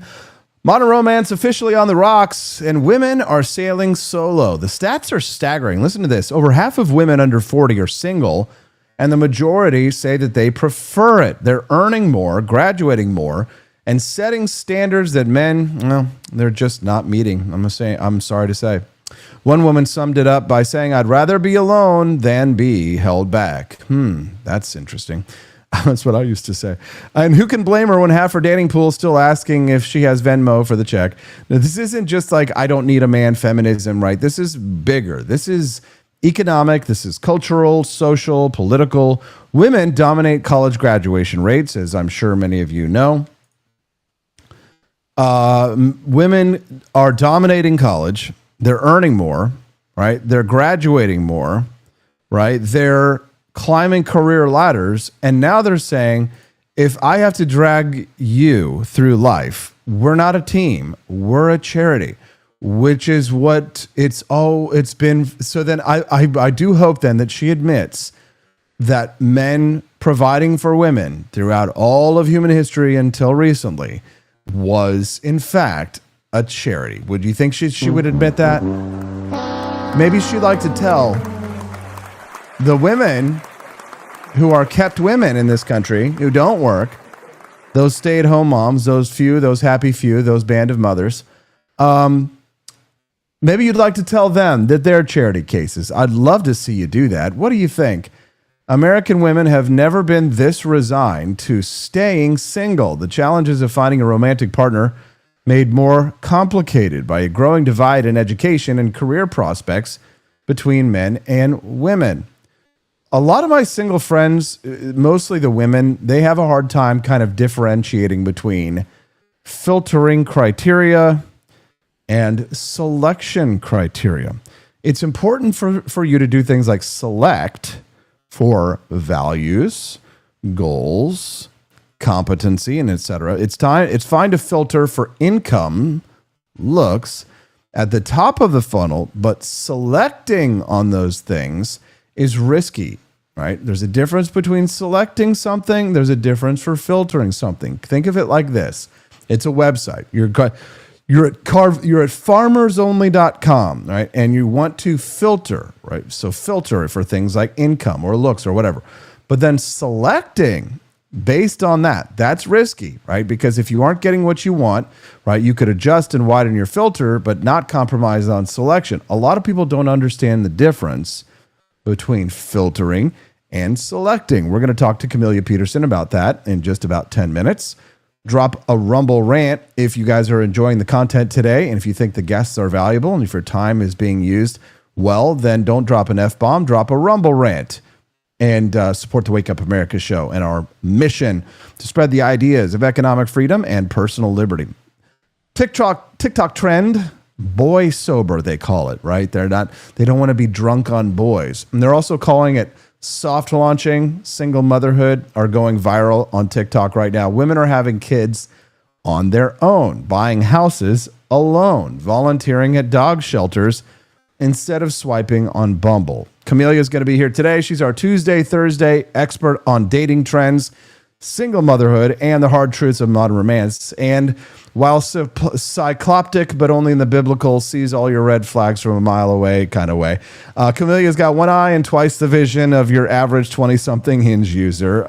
Modern romance officially on the rocks, and women are sailing solo. The stats are staggering. Listen to this. Over half of women under 40 are single, and the majority say that they prefer it. They're earning more, graduating more, and setting standards that men, well, they're just not meeting. I'm sorry to say. One woman summed it up by saying, I'd rather be alone than be held back. That's interesting. That's what I used to say. And who can blame her when half her dating pool is still asking if she has Venmo for the check? Now, this isn't just like, I don't need a man feminism, right? This is bigger. This is economic. This is cultural, social, political. Women dominate college graduation rates, as I'm sure many of you know. Women are dominating college. They're earning more, right? They're graduating more, right? They're climbing career ladders. And now they're saying, if I have to drag you through life, we're not a team, we're a charity, which is what it's been. So then I do hope then that she admits that men providing for women throughout all of human history until recently was in fact a charity. Would you think she would admit that? Maybe she'd like to tell the women who are kept women in this country, who don't work, those stay-at-home moms, those happy few, those band of mothers, maybe you'd like to tell them that they're charity cases. I'd love to see you do that. What do you think? American women have never been this resigned to staying single. The challenges of finding a romantic partner made more complicated by a growing divide in education and career prospects between men and women. A lot of my single friends, mostly the women, they have a hard time kind of differentiating between filtering criteria and selection criteria. It's important for you to do things like select for values, goals, competency, and etc. It's fine to filter for income, looks at the top of the funnel, but selecting on those things is risky, right? There's a difference between selecting something. There's a difference for filtering something. Think of it like this. It's a website. You're at farmersonly.com, right? And you want to filter, right? So filter for things like income or looks or whatever. But then selecting based on that's risky, right? Because if you aren't getting what you want, right, you could adjust and widen your filter, but not compromise on selection. A lot of people don't understand the difference between filtering and selecting. We're going to talk to Camellia Peterson about that in just about 10 minutes. Drop a Rumble rant if you guys are enjoying the content today, and if you think the guests are valuable, and if your time is being used well, then don't drop an F-bomb, drop a Rumble rant, and support the Wake Up America show and our mission to spread the ideas of economic freedom and personal liberty. TikTok trend, boy sober, they call it, right? They don't want to be drunk on boys. And they're also calling it soft launching. Single motherhood are going viral on TikTok right now. Women are having kids on their own, buying houses alone, volunteering at dog shelters instead of swiping on Bumble. Camellia is going to be here today. She's our Tuesday, Thursday expert on dating trends, single motherhood, and the hard truths of modern romance. And while cycloptic, but only in the biblical, sees all your red flags from a mile away kind of way, Camelia's got one eye and twice the vision of your average 20-something Hinge user.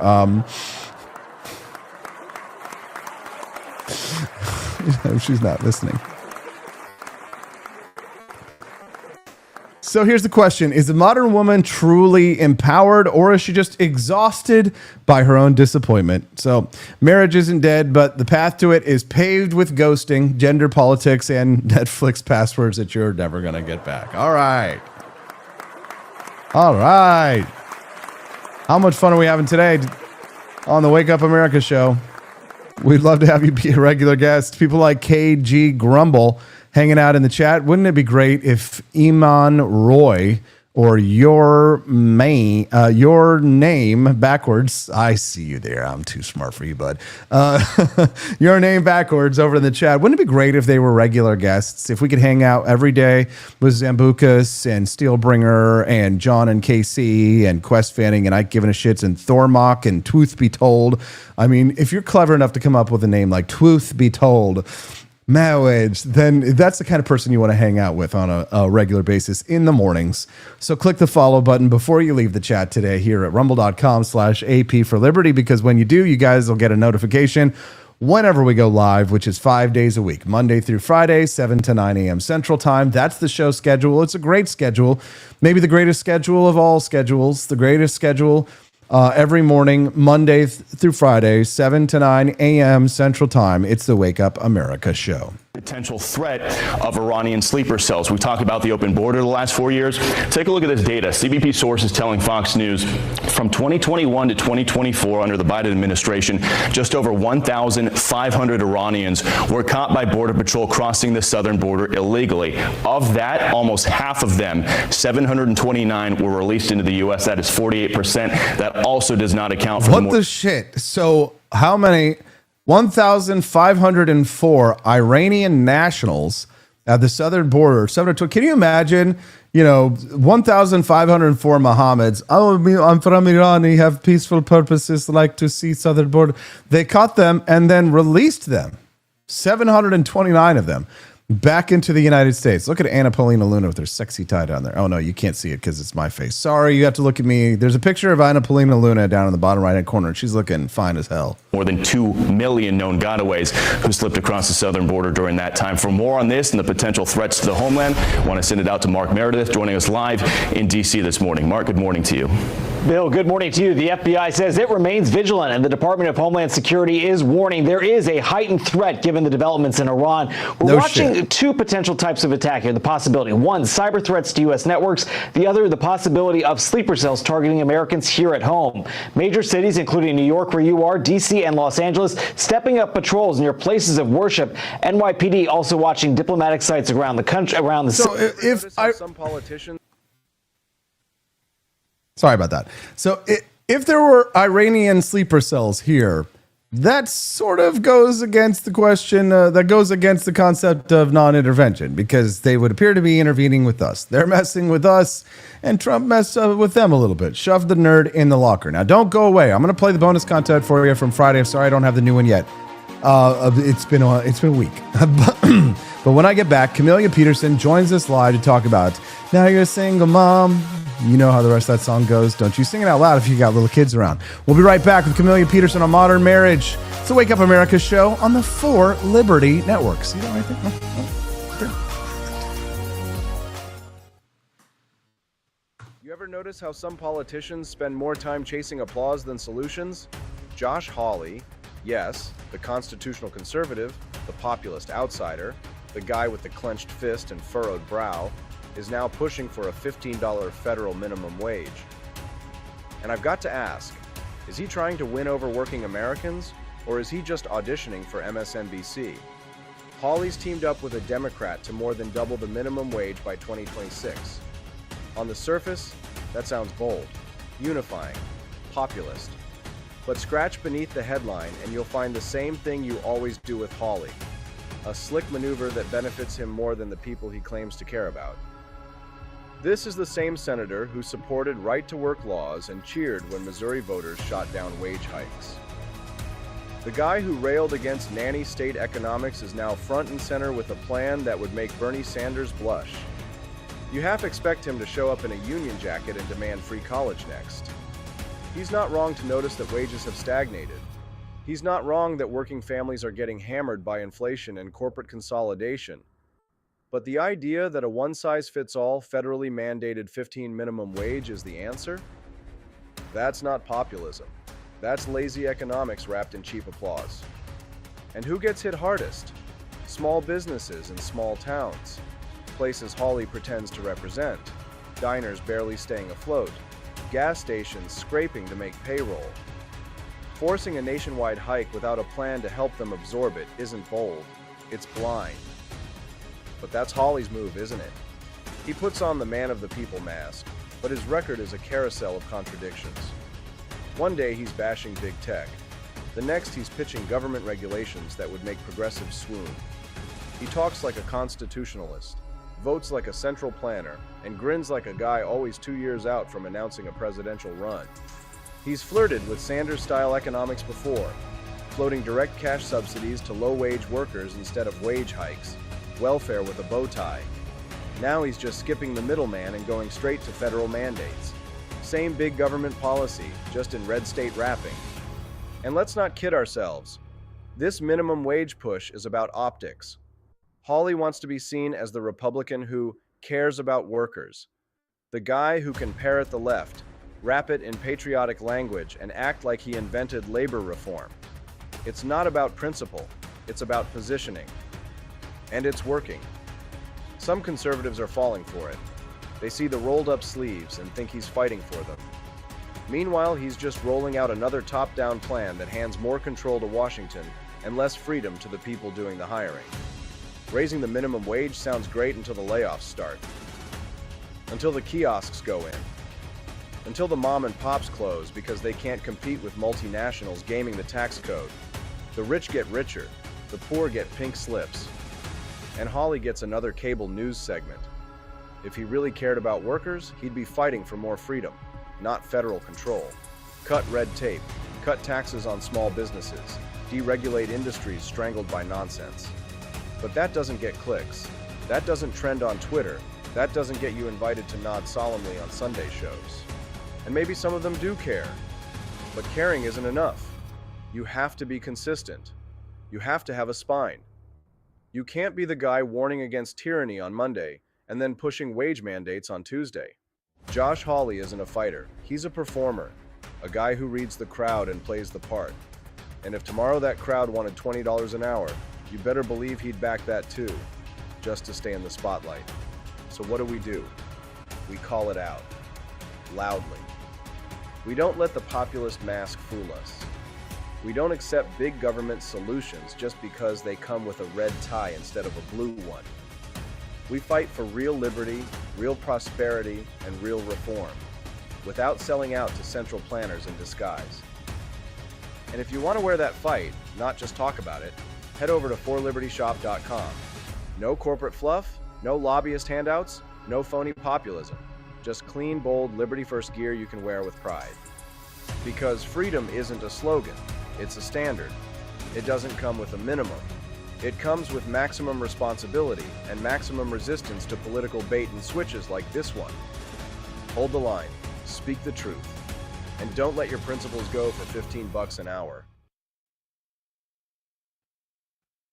She's not listening. So here's the question. Is the modern woman truly empowered, or is she just exhausted by her own disappointment? So marriage isn't dead, but the path to it is paved with ghosting, gender politics, and Netflix passwords that you're never going to get back. All right. How much fun are we having today on the Wake Up America show? We'd love to have you be a regular guest. People like KG Grumble hanging out in the chat. Wouldn't it be great if Iman Roy, or your name backwards, I see you there, I'm too smart for you, bud, your name backwards over in the chat. Wouldn't it be great if they were regular guests, if we could hang out every day with Zambucas and Steelbringer and John and KC and Quest Fanning and Ike Giving a Shits and Thormock and Truth Be Told. I mean, if you're clever enough to come up with a name like Truth Be Told, marriage, then that's the kind of person you want to hang out with on a regular basis in the mornings. So click the follow button before you leave the chat today here at rumble.com/AP for Liberty, because when you do, you guys will get a notification whenever we go live, which is 5 days a week, Monday through Friday, 7 to 9 a.m. Central Time. That's the show schedule. It's a great schedule, maybe the greatest schedule of all schedules, the greatest schedule every morning, Monday through Friday, 7 to 9 a.m. Central Time. It's the Wake Up America show. Potential threat of Iranian sleeper cells. We talked about the open border the last 4 years. Take a look at this data. CBP sources telling Fox News from 2021 to 2024 under the Biden administration, just over 1,500 Iranians were caught by Border Patrol crossing the southern border illegally. Of that, almost half of them, 729, were released into the U.S. That is 48%. That also does not account for what the shit. So how many? 1,504 Iranian nationals at the southern border. Can you imagine, 1,504 Mohammeds? Oh, I'm from Iran. We have peaceful purposes, like to see southern border. They caught them and then released them. 729 of them back into the United States. Look at Anna Paulina Luna with her sexy tie down there. Oh, no, you can't see it because it's my face. Sorry, you have to look at me. There's a picture of Anna Paulina Luna down in the bottom right-hand corner, and she's looking fine as hell. More than 2 million known gotaways who slipped across the southern border during that time. For more on this and the potential threats to the homeland, I want to send it out to Mark Meredith, joining us live in D.C. this morning. Mark, good morning to you. Bill, good morning to you. The FBI says it remains vigilant, and the Department of Homeland Security is warning there is a heightened threat given the developments in Iran. We're watching two potential types of attack here. The possibility, one, cyber threats to U.S. networks. The other, the possibility of sleeper cells targeting Americans here at home. Major cities, including New York, where you are, D.C. and Los Angeles, stepping up patrols near places of worship. NYPD also watching diplomatic sites around the country, around the So if some politicians... Sorry about that. So if there were Iranian sleeper cells here, that sort of goes against the question, that goes against the concept of non-intervention, because they would appear to be intervening with us. They're messing with us, and Trump messed with them a little bit. Shoved the nerd in the locker. Now, don't go away. I'm going to play the bonus content for you from Friday. I'm sorry I don't have the new one yet. It's been a week. But when I get back, Camellia Peterson joins us live to talk about Now You're a Single Mom. You know how the rest of that song goes. Don't you sing it out loud if you got little kids around. We'll be right back with Camellia Peterson on Modern Marriage. It's the Wake Up America show on the 4 Liberty Network. See that right there? You ever notice how some politicians spend more time chasing applause than solutions? Josh Hawley, yes, the constitutional conservative, the populist outsider, the guy with the clenched fist and furrowed brow, is now pushing for a $15 federal minimum wage. And I've got to ask, is he trying to win over working Americans, or is he just auditioning for MSNBC? Hawley's teamed up with a Democrat to more than double the minimum wage by 2026. On the surface, that sounds bold, unifying, populist. But scratch beneath the headline and you'll find the same thing you always do with Hawley, a slick maneuver that benefits him more than the people he claims to care about. This is the same senator who supported right-to-work laws and cheered when Missouri voters shot down wage hikes. The guy who railed against nanny state economics is now front and center with a plan that would make Bernie Sanders blush. You half expect him to show up in a union jacket and demand free college next. He's not wrong to notice that wages have stagnated. He's not wrong that working families are getting hammered by inflation and corporate consolidation. But the idea that a one-size-fits-all federally mandated 15 minimum wage is the answer? That's not populism. That's lazy economics wrapped in cheap applause. And who gets hit hardest? Small businesses in small towns. Places Hawley pretends to represent. Diners barely staying afloat. Gas stations scraping to make payroll. Forcing a nationwide hike without a plan to help them absorb it isn't bold. It's blind. But that's Hawley's move, isn't it? He puts on the man of the people mask, but his record is a carousel of contradictions. One day he's bashing big tech. The next he's pitching government regulations that would make progressives swoon. He talks like a constitutionalist, votes like a central planner, and grins like a guy always 2 years out from announcing a presidential run. He's flirted with Sanders-style economics before, floating direct cash subsidies to low-wage workers instead of wage hikes, welfare with a bow tie. Now he's just skipping the middleman and going straight to federal mandates. Same big government policy, just in red state wrapping. And let's not kid ourselves. This minimum wage push is about optics. Hawley wants to be seen as the Republican who cares about workers. The guy who can parrot the left, wrap it in patriotic language, and act like he invented labor reform. It's not about principle, it's about positioning. And it's working. Some conservatives are falling for it. They see the rolled up sleeves and think he's fighting for them. Meanwhile, he's just rolling out another top-down plan that hands more control to Washington and less freedom to the people doing the hiring. Raising the minimum wage sounds great until the layoffs start. Until the kiosks go in. Until the mom and pops close because they can't compete with multinationals gaming the tax code. The rich get richer, the poor get pink slips. And Hawley gets another cable news segment. If he really cared about workers, he'd be fighting for more freedom, not federal control. Cut red tape, cut taxes on small businesses, deregulate industries strangled by nonsense. But that doesn't get clicks. That doesn't trend on Twitter. That doesn't get you invited to nod solemnly on Sunday shows. And maybe some of them do care. But caring isn't enough. You have to be consistent. You have to have a spine. You can't be the guy warning against tyranny on Monday and then pushing wage mandates on Tuesday. Josh Hawley isn't a fighter. He's a performer, a guy who reads the crowd and plays the part. And if tomorrow that crowd wanted $20 an hour, you better believe he'd back that too, just to stay in the spotlight. So what do? We call it out, loudly. We don't let the populist mask fool us. We don't accept big government solutions just because they come with a red tie instead of a blue one. We fight for real liberty, real prosperity, and real reform, without selling out to central planners in disguise. And if you want to wear that fight, not just talk about it, head over to forlibertyshop.com. No corporate fluff, no lobbyist handouts, no phony populism. Just clean, bold, liberty-first gear you can wear with pride. Because freedom isn't a slogan, it's a standard. It doesn't come with a minimum. It comes with maximum responsibility and maximum resistance to political bait and switches like this one. Hold the line, speak the truth, and don't let your principles go for $15 an hour.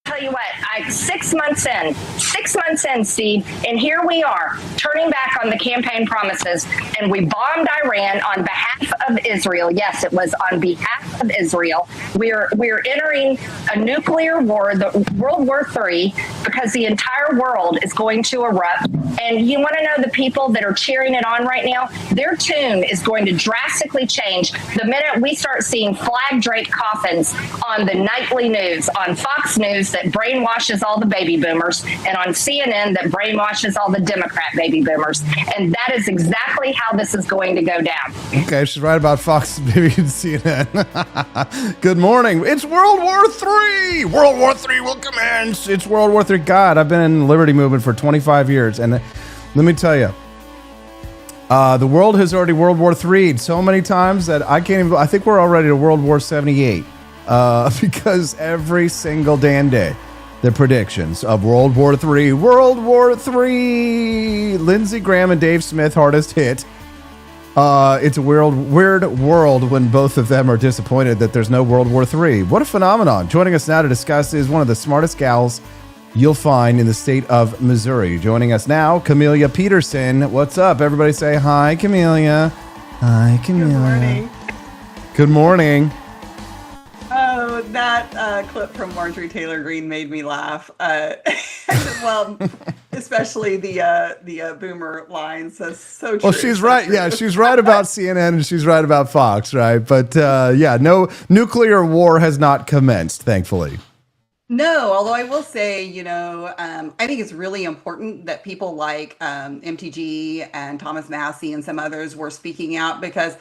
Tell you what, 6 months in, Steve, and here we are turning back on the campaign promises, and we bombed Iran on behalf of Israel. Yes, it was on behalf of Israel. We're entering a nuclear war, the World War III, because the entire world is going to erupt. And you want to know the people that are cheering it on right now? Their tune is going to drastically change the minute we start seeing flag draped coffins on the nightly news, on Fox News that brainwashes all the baby boomers, and on CNN that brainwashes all the Democrat baby boomers. And that is exactly how this is going to go down. Okay, she's right about Fox, maybe and CNN. Good morning. It's World War III. World War III will commence. It's World War III. God, I've been in the Liberty Movement for 25 years, and let me tell you, the world has already World War III'd so many times that I can't even. I think we're already to World War 78. Because every single damn day, the predictions of World War III, Lindsey Graham and Dave Smith, hardest hit. It's a weird world when both of them are disappointed that there's no World War III. What a phenomenon. Joining us now to discuss is one of the smartest gals you'll find in the state of Missouri. Joining us now, Camelia Peterson. What's up? Everybody say hi, Camelia. Hi, Camelia. Good morning. Good morning. Oh, that clip from Marjorie Taylor Greene made me laugh. Well, especially the boomer lines. That's so true. Well, she's right. Yeah, she's right about CNN and she's right about Fox, right? But yeah, no nuclear war has not commenced, thankfully. No, although I will say, I think it's really important that people like MTG and Thomas Massey and some others were speaking out, because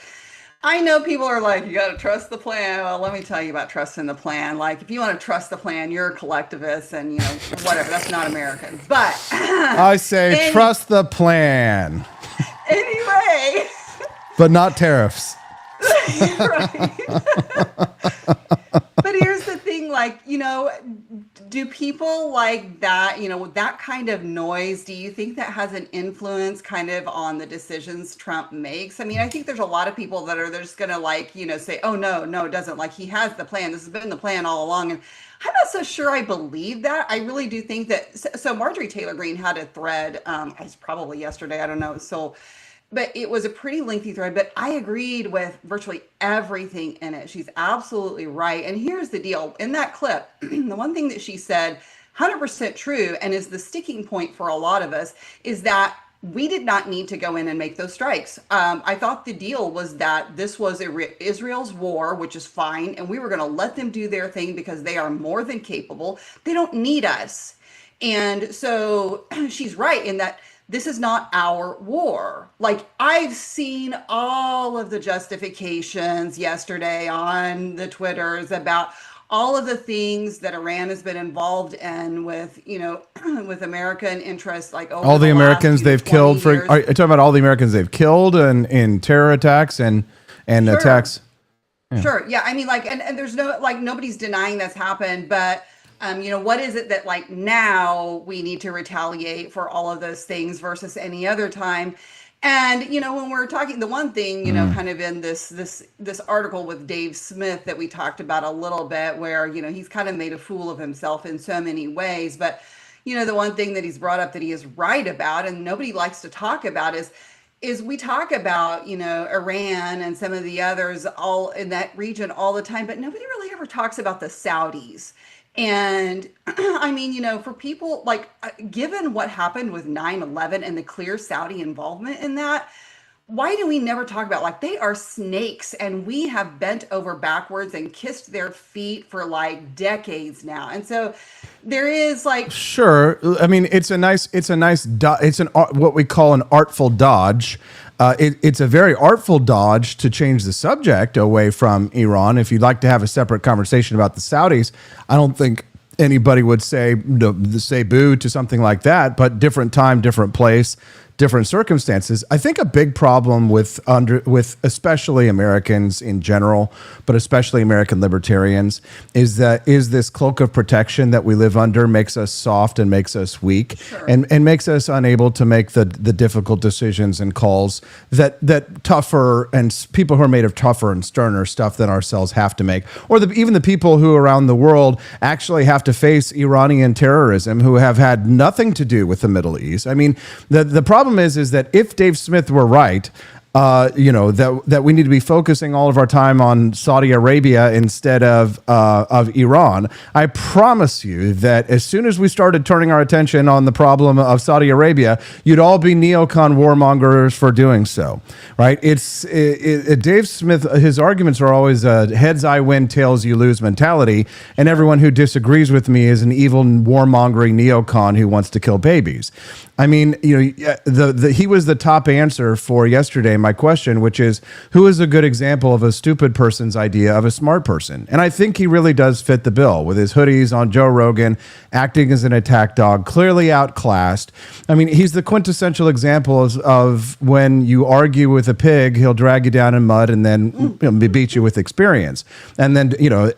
I know people are like, you got to trust the plan. Well, let me tell you about trusting the plan. Like, if you want to trust the plan, you're a collectivist and, whatever. That's not American. But I say trust the plan. Anyway. But not tariffs. Right. But here's the thing, do people like that, that kind of noise, do you think that has an influence kind of on the decisions Trump makes? I mean, I think there's a lot of people that are just going to say, oh, no, it doesn't. Like, he has the plan. This has been the plan all along. And I'm not so sure I believe that. I really do think that. So Marjorie Taylor Greene had a thread, it's probably yesterday, I don't know. So but it was a pretty lengthy thread, but I agreed with virtually everything in it. She's absolutely right. And here's the deal. In that clip, the one thing that she said, 100% true, and is the sticking point for a lot of us, is that we did not need to go in and make those strikes. I thought the deal was that this was Israel's war, which is fine, and we were going to let them do their thing because they are more than capable. They don't need us. And so she's right in that this is not our war. Like, I've seen all of the justifications yesterday on the Twitters about all of the things that Iran has been involved in with, you know, with American interests, like over all the Americans they've killed years. are you talking about all the Americans they've killed and in terror attacks and Sure. attacks? Yeah. Sure. Yeah. I mean, like, and there's no, like, nobody's denying that's happened, but you know, what is it that, like, now we need to retaliate for all of those things versus any other time? And, you know, when we're talking, the one thing, you know, kind of in this article with Dave Smith that we talked about a little bit, where, you know, he's kind of made a fool of himself in so many ways. But, you know, the one thing that he's brought up that he is right about and nobody likes to talk about is we talk about, you know, Iran and some of the others all in that region all the time, but nobody really ever talks about the Saudis. And I mean, you know, for people like, given what happened with 9/11 and the clear Saudi involvement in that, why do we never talk about, like, they are snakes and we have bent over backwards and kissed their feet for like decades now. And so there is, like, Sure. I mean, it's what we call an artful dodge. It's a very artful dodge to change the subject away from Iran. If you'd like to have a separate conversation about the Saudis, I don't think anybody would say boo to something like that, but different time, different place, different circumstances. I think a big problem with especially Americans in general, but especially American libertarians, is this cloak of protection that we live under makes us soft and makes us weak. Sure. and makes us unable to make the difficult decisions and calls that tougher and people who are made of tougher and sterner stuff than ourselves have to make, or even the people who around the world actually have to face Iranian terrorism, who have had nothing to do with the Middle East. I mean, the problem is that if Dave Smith were right, you know, that we need to be focusing all of our time on Saudi Arabia instead of Iran. I promise you that as soon as we started turning our attention on the problem of Saudi Arabia, you'd all be neocon warmongers for doing so, right? Dave Smith, his arguments are always heads I win, tails you lose mentality, and everyone who disagrees with me is an evil warmongering neocon who wants to kill babies. I mean, you know, he was the top answer for yesterday, my question, which is, who is a good example of a stupid person's idea of a smart person? And I think he really does fit the bill with his hoodies on Joe Rogan, acting as an attack dog, clearly outclassed. I mean, he's the quintessential example of when you argue with a pig, he'll drag you down in mud and then beat you with experience. And then, you know,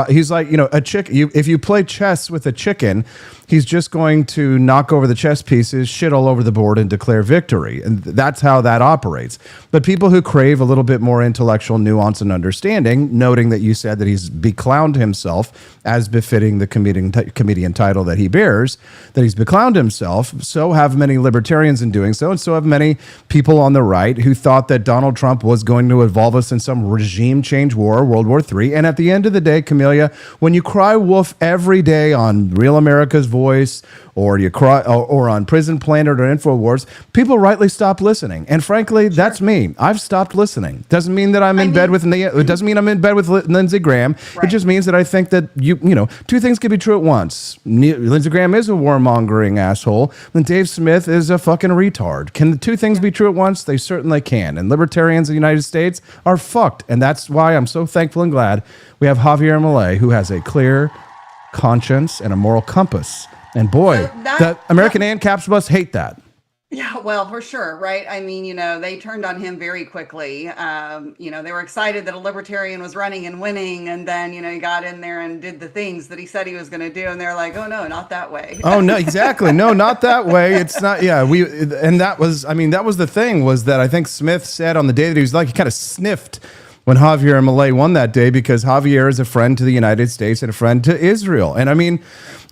he's like, you know, a chicken. If you play chess with a chicken, he's just going to knock over the chess pieces, shit all over the board, and declare victory. And that's how that operates. But people who crave a little bit more intellectual nuance and understanding, noting that you said that he's beclowned himself as befitting the comedian title that he bears, that he's beclowned himself, so have many libertarians in doing so, and so have many people on the right who thought that Donald Trump was going to involve us in some regime change war, World War III. And at the end of the day, Camellia, when you cry wolf every day on Real America's Voice, or you cry, or on Prison Planet or InfoWars, people rightly stop listening. And frankly, that's me. I've stopped listening. Doesn't mean that I'm in bed with it doesn't mean I'm in bed with Lindsey Graham. Right. It just means that I think that you know, two things can be true at once. Lindsey Graham is a warmongering asshole, and Dave Smith is a fucking retard. Can the two things be true at once? They certainly can. And libertarians in the United States are fucked. And that's why I'm so thankful and glad we have Javier Milei, who has a clear conscience and a moral compass. And boy, the American ANCAPs must hate that. Yeah, well, for sure, right? I mean, you know, they turned on him very quickly. You know, they were excited that a libertarian was running and winning, and then, you know, he got in there and did the things that he said he was going to do, and they're like, oh, no, not that way. Oh, no, exactly. No, not that way. It's not, yeah, that was the thing, was that I think Smith said on the day that he was like, he kind of sniffed when Javier Milei won that day, because Javier is a friend to the United States and a friend to Israel. And I mean,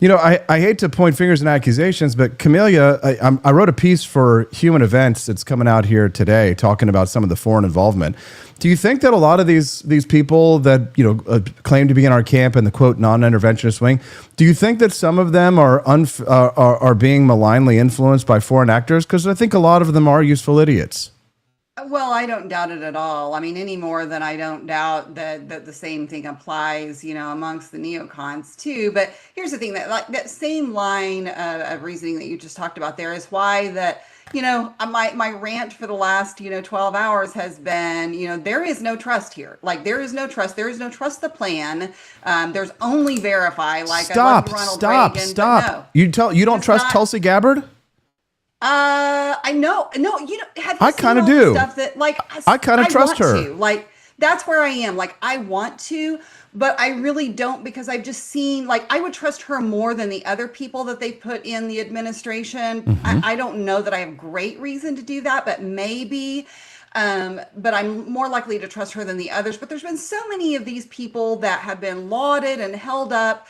you know, I hate to point fingers and accusations, but Camellia, I wrote a piece for Human Events that's coming out here today talking about some of the foreign involvement. Do you think that a lot of these people that, you know, claim to be in our camp in the quote non-interventionist wing, do you think that some of them are being malignly influenced by foreign actors? Because I think a lot of them are useful idiots. Well, I don't doubt it at all. I mean, any more than I don't doubt that the same thing applies, you know, amongst the neocons too. But here's the thing, that like that same line of reasoning that you just talked about there is why that, you know, my rant for the last, 12 hours has been, there is no trust here. Like, there is no trust. There is no trust the plan. There's only verify. Like, stop. Reagan, no. You don't trust Tulsi Gabbard? I know. No, have you I kind of do. Stuff that, like, I kind of trust her. Like, that's where I am. Like, I want to, but I really don't, because I've just seen, like, I would trust her more than the other people that they put in the administration. Mm-hmm. I don't know that I have great reason to do that, but maybe. But I'm more likely to trust her than the others. But there's been so many of these people that have been lauded and held up,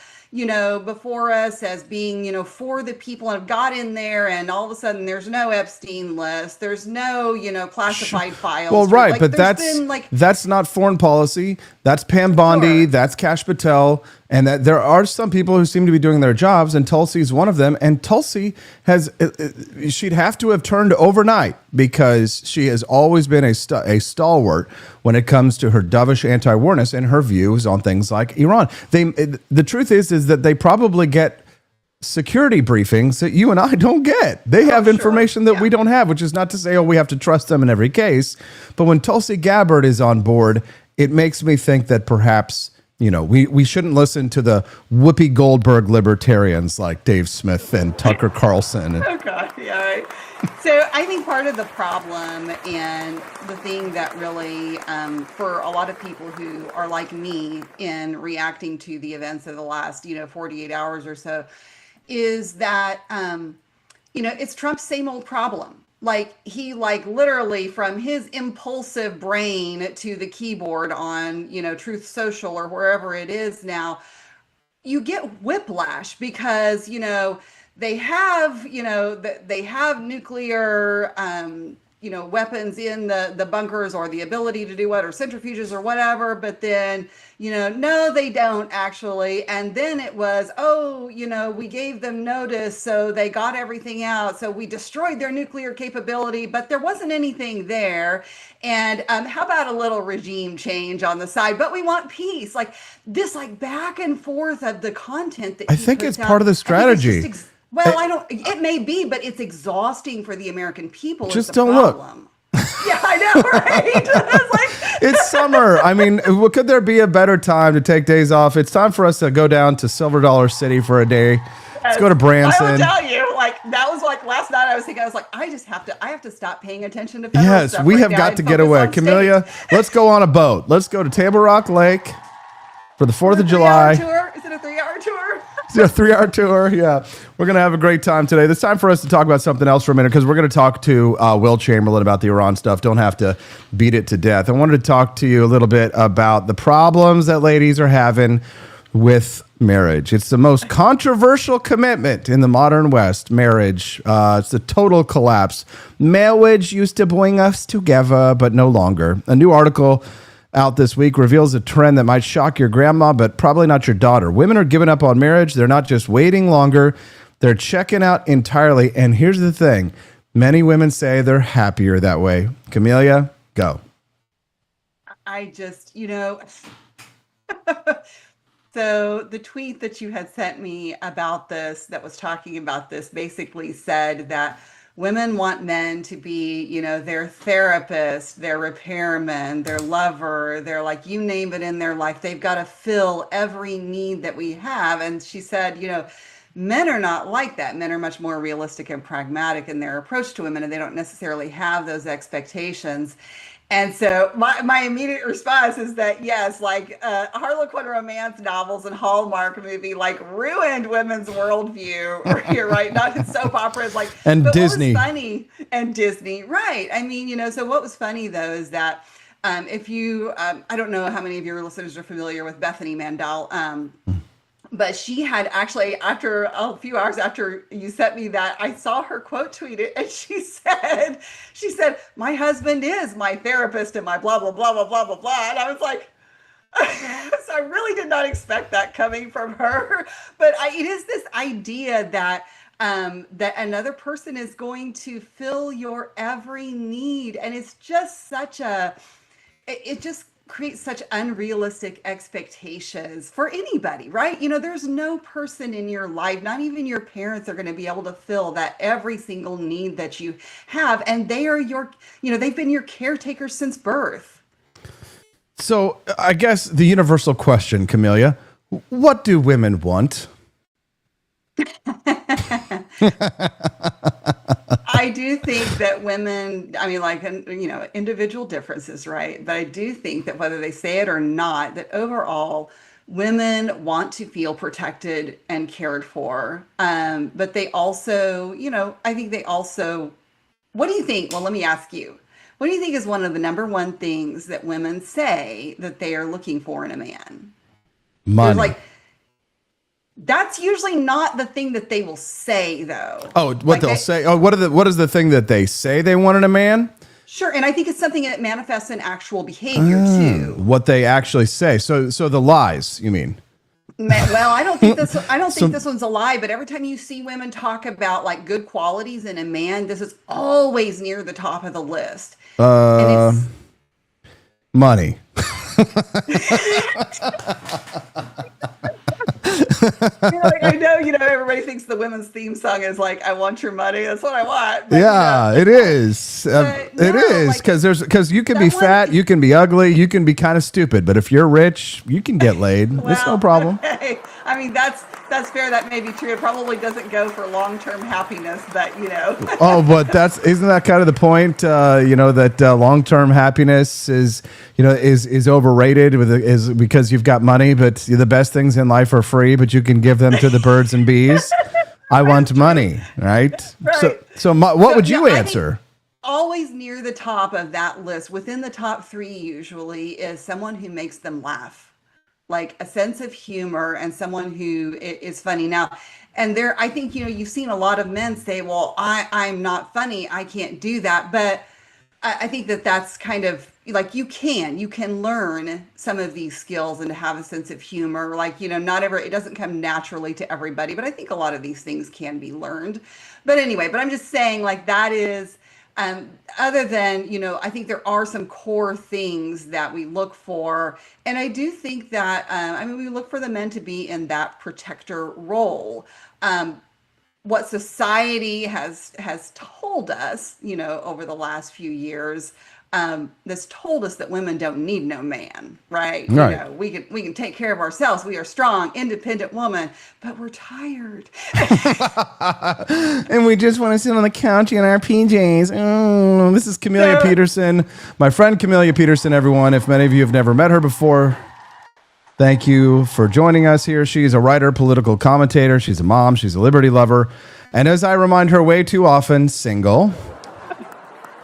before us as being, for the people, and have got in there, and all of a sudden there's no Epstein list, there's no, classified files. Well, right, like, but that's not foreign policy. That's Pam Bondi, Sure. That's Kash Patel, and that there are some people who seem to be doing their jobs, and Tulsi's one of them. And Tulsi she'd have to have turned overnight, because she has always been a stalwart when it comes to her dovish anti-warness and her views on things like Iran. The truth is that they probably get security briefings that you and I don't get. They have information that we don't have, which is not to say, we have to trust them in every case. But when Tulsi Gabbard is on board, it makes me think that perhaps, we shouldn't listen to the Whoopi Goldberg libertarians like Dave Smith and Tucker Carlson. Oh, God. Yeah, right. So I think part of the problem, and the thing that really, for a lot of people who are like me in reacting to the events of the last, 48 hours or so, is that, it's Trump's same old problem. Like, he literally, from his impulsive brain to the keyboard on, Truth Social or wherever it is now, you get whiplash because, they have, they have nuclear, weapons in the bunkers, or the ability to do what, or centrifuges or whatever. But then, no, they don't actually. And then it was, we gave them notice, so they got everything out. So we destroyed their nuclear capability, but there wasn't anything there. And how about a little regime change on the side? But we want peace. Like this, back and forth of the content that I think it's part of the strategy. It may be, but it's exhausting for the American people. Just don't look. Yeah, I know, right? It's summer. I mean, could there be a better time to take days off? It's time for us to go down to Silver Dollar City for a day. Let's go to Branson. I will tell you, that was last night. I was thinking, I have to stop paying attention to federal stuff. Yes, we have got to get away. Camellia, let's go on a boat. Let's go to Table Rock Lake for the 4th of July. Is it a 3-hour tour? It's a 3-hour tour. Yeah. We're going to have a great time today. It's time for us to talk about something else for a minute, because we're going to talk to Will Chamberlain about the Iran stuff. Don't have to beat it to death. I wanted to talk to you a little bit about the problems that ladies are having with marriage. It's the most controversial commitment in the modern West, marriage. It's a total collapse. Marriage used to bring us together, but no longer. A new article out this week reveals a trend that might shock your grandma, but probably not your daughter. Women are giving up on marriage. They're not just waiting longer. They're checking out entirely. And here's the thing. Many women say they're happier that way. Camellia, go. I just, so the tweet that you had sent me about this, that was talking about this, basically said that women want men to be, their therapist, their repairman, their lover, their you name it in their life. They've got to fill every need that we have. And she said, men are not like that. Men are much more realistic and pragmatic in their approach to women, and they don't necessarily have those expectations. And so my immediate response is that, yes, Harlequin romance novels and Hallmark movie, ruined women's worldview. You're right. Not in soap operas. And but Disney. What was funny, and Disney. Right. I mean, so what was funny, though, is that If you, I don't know how many of your listeners are familiar with Bethany Mandel, but she had actually, after a few hours after you sent me that, I saw her quote tweet it, and she said, my husband is my therapist and my blah, blah, blah, blah, blah, blah, blah. And I was like, so I really did not expect that coming from her. But it is this idea that that another person is going to fill your every need. And it's just it just creates such unrealistic expectations for anybody, right? There's no person in your life, not even your parents, are going to be able to fill that every single need that you have. And they are they've been your caretakers since birth. So I guess the universal question, Camellia, what do women want? I do think that women, individual differences, right? But I do think that whether they say it or not, that overall women want to feel protected and cared for. But they also, I think they also, what do you think? Well, let me ask you, what do you think is one of the number one things that women say that they are looking for in a man? Money. That's usually not the thing that they will say, though. Oh, what they'll say? Oh, what is the thing that they say they want in a man? Sure, and I think it's something that manifests in actual behavior too. What they actually say. So the lies, you mean? Well, I don't think this one's a lie. But every time you see women talk about good qualities in a man, this is always near the top of the list. And it's money. I know, everybody thinks the women's theme song is I want your money. That's what I want. But, it is. It is because you can be fat, you can be ugly, you can be kind of stupid, but if you're rich, you can get laid. It's no problem. Hey, that's fair. That may be true. It probably doesn't go for long-term happiness, but Oh, but isn't that kind of the point? That long-term happiness is overrated is because you've got money, but the best things in life are free, but you can give them to the birds and bees. I want money, right? Right. So what would you answer? Always near the top of that list, within the top 3 usually, is someone who makes them laugh. A sense of humor and someone who is funny. Now, and I think, you've seen a lot of men say, well, I'm not funny, I can't do that. But I think that's kind of you can learn some of these skills and to have a sense of humor. It doesn't come naturally to everybody, but I think a lot of these things can be learned. But anyway, but I'm just saying that is, other than, I think there are some core things that we look for. And I do think that, we look for the men to be in that protector role. What society has told us, over the last few years, that's told us that women don't need no man, right? Right. We can take care of ourselves. We are strong, independent women, but we're tired. And we just want to sit on the couch in our PJs. Oh, this is Camellia Peterson, my friend Camellia Peterson, everyone. If many of you have never met her before, thank you for joining us here. She's a writer, political commentator. She's a mom. She's a liberty lover. And as I remind her way too often, single.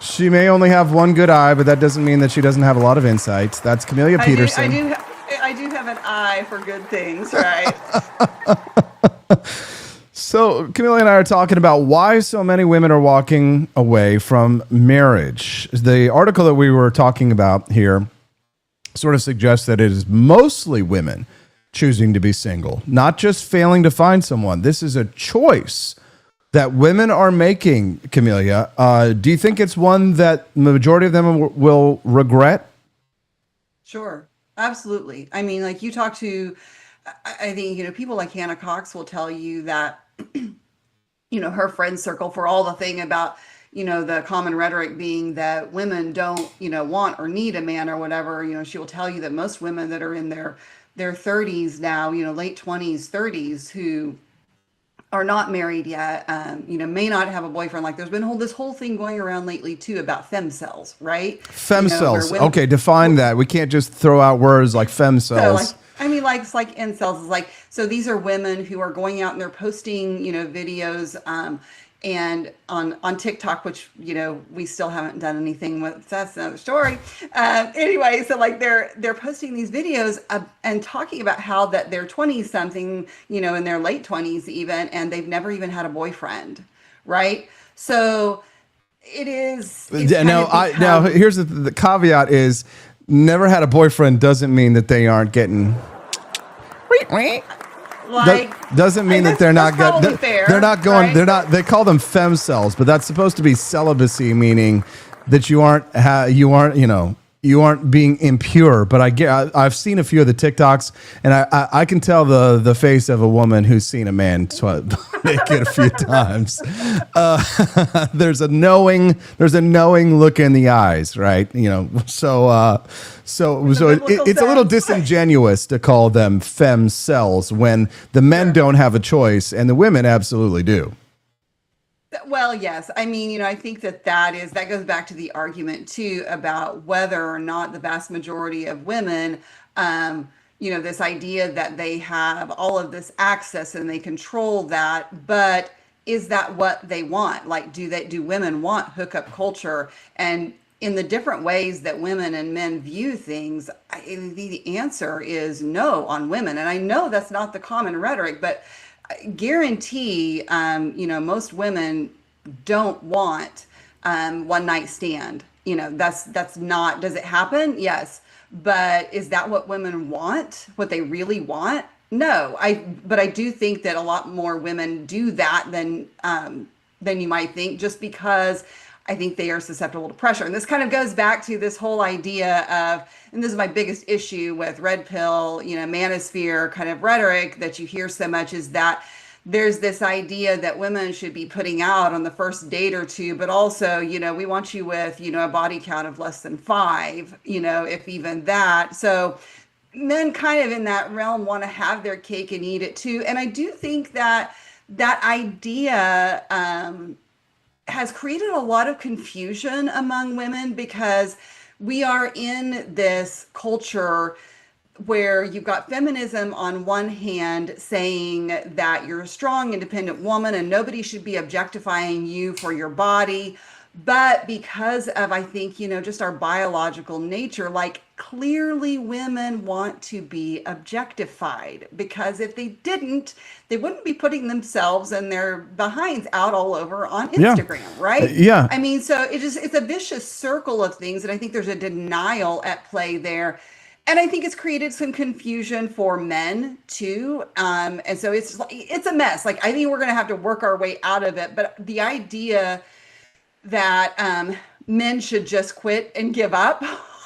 She may only have one good eye, but that doesn't mean that she doesn't have a lot of insights. That's Camellia Peterson. I do have an eye for good things, right? So Camellia and I are talking about why so many women are walking away from marriage. The article that we were talking about here sort of suggests that it is mostly women choosing to be single, not just failing to find someone. This is a choice that women are making, Camellia. Do you think it's one that the majority of them will regret? Sure, absolutely. You talk to, I think, people like Hannah Cox will tell you that, her friend circle, for all the thing about, the common rhetoric being that women don't, want or need a man or whatever, she will tell you that most women that are in their 30s now, late 20s, 30s, who are not married yet, may not have a boyfriend. There's been this whole thing going around lately too about femcells, right? Femcells. Okay, define that. We can't just throw out words like femcells. So it's like incels. So these are women who are going out and they're posting, videos, and on TikTok, which, you know, we still haven't done anything with. That's another story. Anyway, so like they're posting these videos and talking about how that they're 20 something, you know, in their late 20s even, and they've never even had a boyfriend, right? So it is. Now here's the caveat is never had a boyfriend doesn't mean that they aren't getting. Like, doesn't mean that they're not good. They're not going. Right? They're not. They call them fem cells, but that's supposed to be celibacy, meaning that you aren't. You aren't being impure. But I've seen a few of the TikToks, and I can tell the face of a woman who's seen a man naked a few times. There's a knowing look in the eyes, right? You know, so it's a little disingenuous to call them fem cells when the men don't have a choice and the women absolutely do. Well, yes. I mean, you know, I think that goes back to the argument too about whether or not the vast majority of women, you know, this idea that they have all of this access and they control that, but is that what they want? Like, do women want hookup culture? And in the different ways that women and men view things, the answer is no on women. And I know that's not the common rhetoric, but guarantee, you know, most women don't want one night stand. You know, that's not. Does it happen? Yes, but is that what women want? What they really want? No. But I do think that a lot more women do that than you might think, just because I think they are susceptible to pressure. And this kind of goes back to this whole idea of, and this is my biggest issue with red pill, you know, manosphere kind of rhetoric that you hear so much, is that there's this idea that women should be putting out on the first date or two, but also, you know, we want you with, you know, a body count of less than 5, you know, if even that. So men kind of in that realm want to have their cake and eat it too. And I do think that idea, has created a lot of confusion among women, because we are in this culture where you've got feminism on one hand saying that you're a strong, independent woman and nobody should be objectifying you for your body. But because of, I think, you know, just our biological nature, like clearly women want to be objectified, because if they didn't, they wouldn't be putting themselves and their behinds out all over on Instagram, right? Yeah. I mean, so it's a vicious circle of things. And I think there's a denial at play there. And I think it's created some confusion for men too. And so it's a mess. Like, I think we're going to have to work our way out of it. But the idea that men should just quit and give up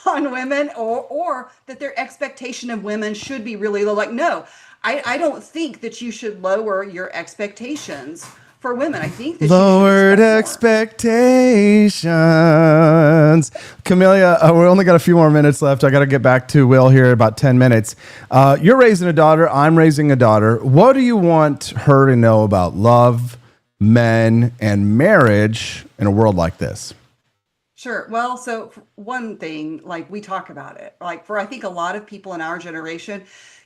on women, or that their expectation of women should be really low. Like, no, I don't think that you should lower your expectations for women. I think that lowered expectations. Camellia, we only got a few more minutes left. I got to get back to Will here in about 10 minutes. You're raising a daughter. I'm raising a daughter. What do you want her to know about love, men, and marriage in a world like this? Sure. Well, so one thing, like, we talk about it, like, for I think a lot of people in our generation,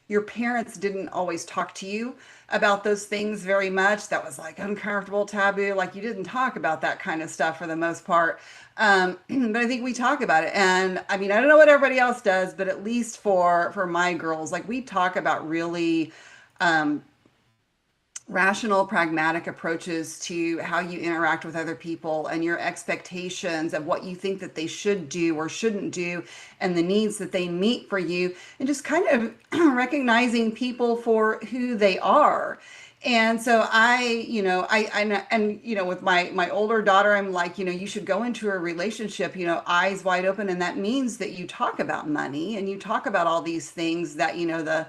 your parents didn't always talk to you about those things very much. That was like uncomfortable, taboo. Like, you didn't talk about that kind of stuff for the most part. But I think we talk about it. And I mean, I don't know what everybody else does, but at least for my girls, like, we talk about really rational, pragmatic approaches to how you interact with other people and your expectations of what you think that they should do or shouldn't do, and the needs that they meet for you, and just kind of recognizing people for who they are. And so I with my older daughter, I'm like, you know, you should go into a relationship, you know, eyes wide open. And that means that you talk about money and you talk about all these things that, you know, the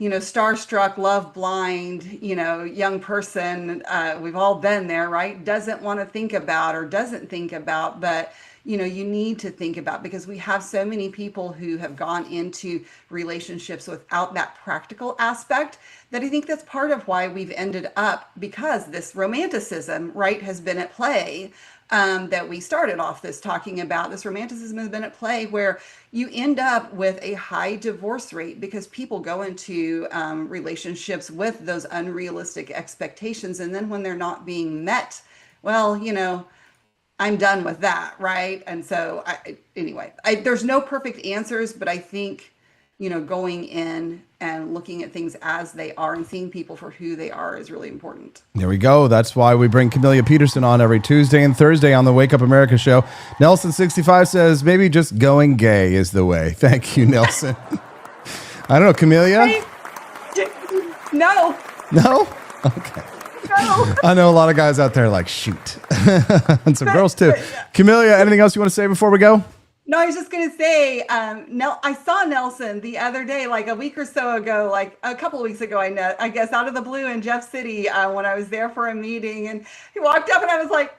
starstruck, love blind, you know, young person, we've all been there, right? Doesn't want to think about or doesn't think about, but, you know, you need to think about, because we have so many people who have gone into relationships without that practical aspect, that I think that's part of why we've ended up, because this romanticism, right, has been at play. That we started off this talking about. This romanticism has been at play, where you end up with a high divorce rate because people go into relationships with those unrealistic expectations. And then when they're not being met well, I'm done with that, right? And so, there's no perfect answers, but I think, going in and looking at things as they are and seeing people for who they are is really important. There we go. That's why we bring Camellia Peterson on every Tuesday and Thursday on the Wake Up America show. Nelson65 says maybe just going gay is the way. Thank you, Nelson. I don't know, Camellia? No. No? Okay. No. I know a lot of guys out there like, shoot. And some girls too. Camellia, anything else you want to say before we go? No, I was just going to say, I saw Nelson the other day, like a week or so ago, like a couple of weeks ago, I guess, out of the blue in Jeff City when I was there for a meeting. And he walked up and I was like,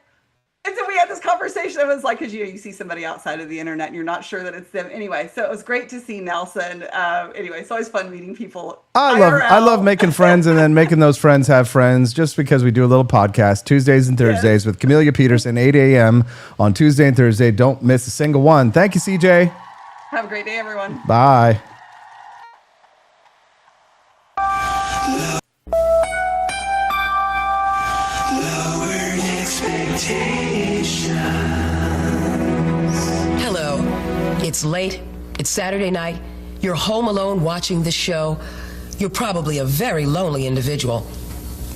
and so we had this conversation. It was like, because you see somebody outside of the internet and you're not sure that it's them. Anyway, so it was great to see Nelson. It's always fun meeting people. I love making friends and then making those friends have friends, just because we do a little podcast Tuesdays and Thursdays with Camellia Peterson, 8 a.m. on Tuesday and Thursday. Don't miss a single one. Thank you, CJ. Have a great day, everyone. Bye. Hello. It's late. It's Saturday night. You're home alone watching this show. You're probably a very lonely individual.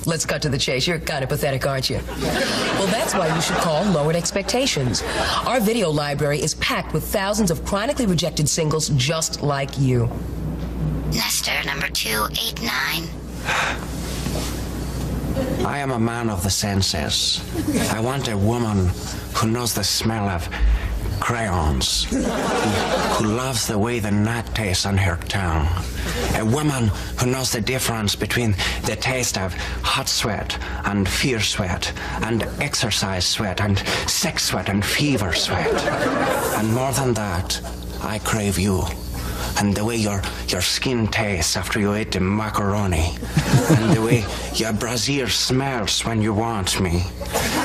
Let's cut to the chase. You're kind of pathetic, aren't you? Well, that's why you should call Lowered Expectations. Our video library is packed with thousands of chronically rejected singles just like you. Nester number 289. I am a man of the senses. I want a woman who knows the smell of crayons, who loves the way the nut tastes on her tongue. A woman who knows the difference between the taste of hot sweat and fear sweat and exercise sweat and sex sweat and fever sweat. And more than that, I crave you. And the way your skin tastes after you eat the macaroni. And the way your brassiere smells when you want me.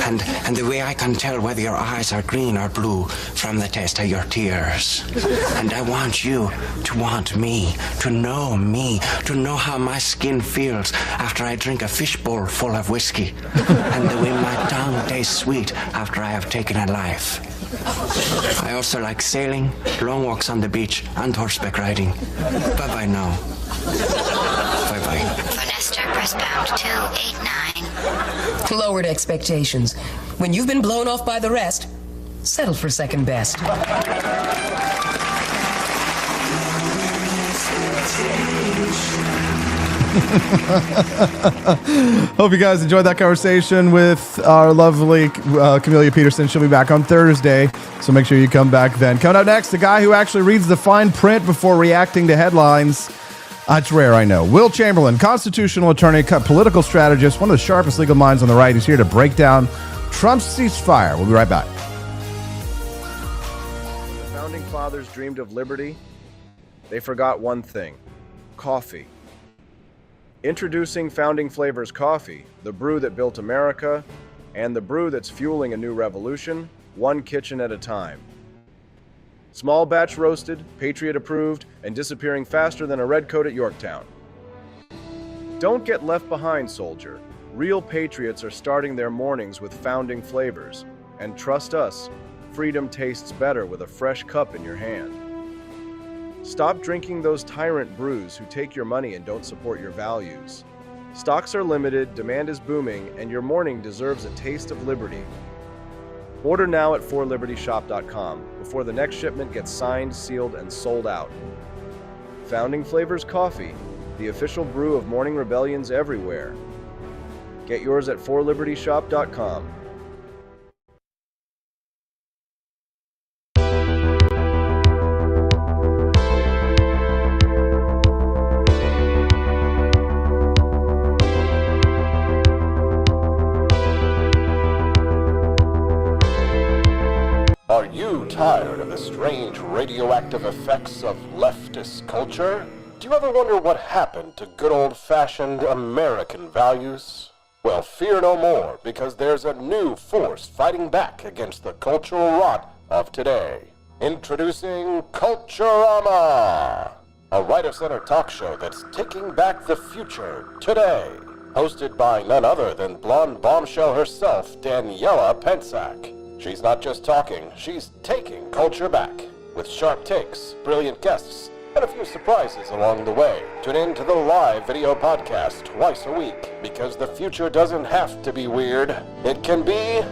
And the way I can tell whether your eyes are green or blue from the taste of your tears. And I want you to want me, to know how my skin feels after I drink a fishbowl full of whiskey. And the way my tongue tastes sweet after I have taken a life. I also like sailing, long walks on the beach, and horseback riding. Bye-bye now. Bye-bye. For Nester, press pound 289. Lowered Expectations. When you've been blown off by the rest, settle for second best. Hope you guys enjoyed that conversation with our lovely Camellia Peterson. She'll be back on Thursday, so make sure you come back then. Coming up next, the guy who actually reads the fine print before reacting to headlines. It's rare, I know. Will Chamberlain, constitutional attorney, political strategist, one of the sharpest legal minds on the right. He's here to break down Trump's ceasefire. We'll be right back. The Founding Fathers dreamed of liberty. They forgot one thing: coffee. Introducing Founding Flavors Coffee, the brew that built America, and the brew that's fueling a new revolution, one kitchen at a time. Small batch roasted, Patriot approved, and disappearing faster than a red coat at Yorktown. Don't get left behind, soldier. Real patriots are starting their mornings with Founding Flavors. And trust us, freedom tastes better with a fresh cup in your hand. Stop drinking those tyrant brews who take your money and don't support your values. Stocks are limited, demand is booming, and your morning deserves a taste of liberty. Order now at forlibertyshop.com before the next shipment gets signed, sealed, and sold out. Founding Flavors Coffee, the official brew of morning rebellions everywhere. Get yours at forlibertyshop.com. Are you tired of the strange radioactive effects of leftist culture? Do you ever wonder what happened to good old-fashioned American values? Well, fear no more, because there's a new force fighting back against the cultural rot of today. Introducing Culturama, a right-of-center talk show that's taking back the future today. hosted by none other than blonde bombshell herself, Daniela Pensack. She's not just talking, she's taking culture back, with sharp takes, brilliant guests, and a few surprises along the way. Tune in to the live video podcast twice a week, because the future doesn't have to be weird. It can be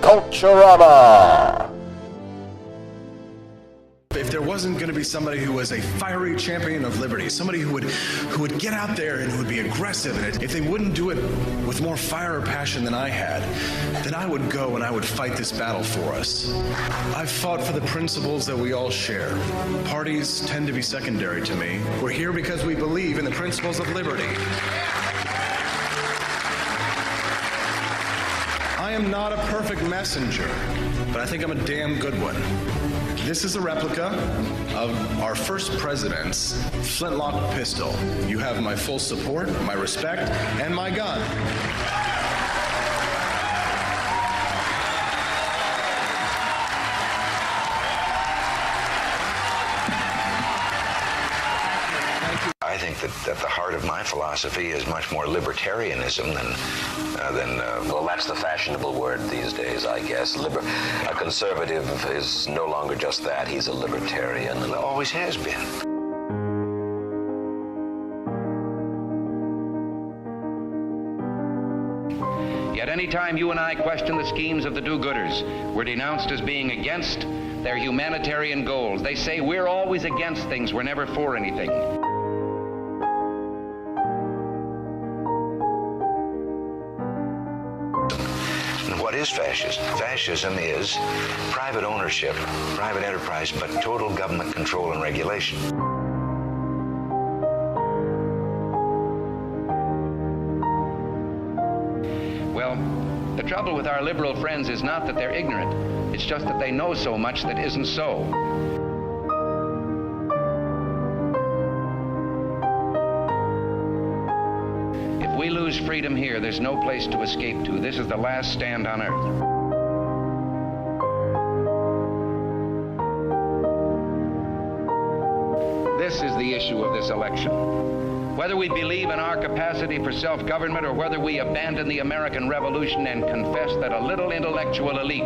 Culturama! If there wasn't going to be somebody who was a fiery champion of liberty, somebody who would get out there and who would be aggressive, and if they wouldn't do it with more fire or passion than I had, then I would go and I would fight this battle for us. I've fought for the principles that we all share. Parties tend to be secondary to me. We're here because we believe in the principles of liberty. I am not a perfect messenger, but I think I'm a damn good one. This is a replica of our first president's flintlock pistol. You have my full support, my respect, and my gun. I think that at the heart of my philosophy is much more libertarianism than well, that's the fashionable word these days, I guess. A conservative is no longer just that. He's a libertarian and always has been. Yet any time you and I question the schemes of the do-gooders, we're denounced as being against their humanitarian goals. They say we're always against things, we're never for anything. What is fascism? Fascism is private ownership, private enterprise, but total government control and regulation. Well, the trouble with our liberal friends is not that they're ignorant. It's just that they know so much that isn't so. If we lose freedom here, there's no place to escape to. This is the last stand on earth. This is the issue of this election. Whether we believe in our capacity for self-government or whether we abandon the American Revolution and confess that a little intellectual elite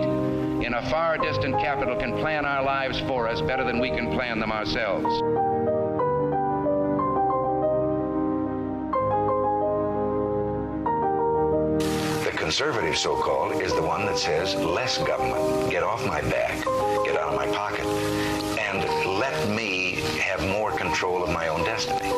in a far distant capital can plan our lives for us better than we can plan them ourselves. Conservative, so-called, is the one that says less government, get off my back, get out of my pocket, and let me have more control of my own destiny.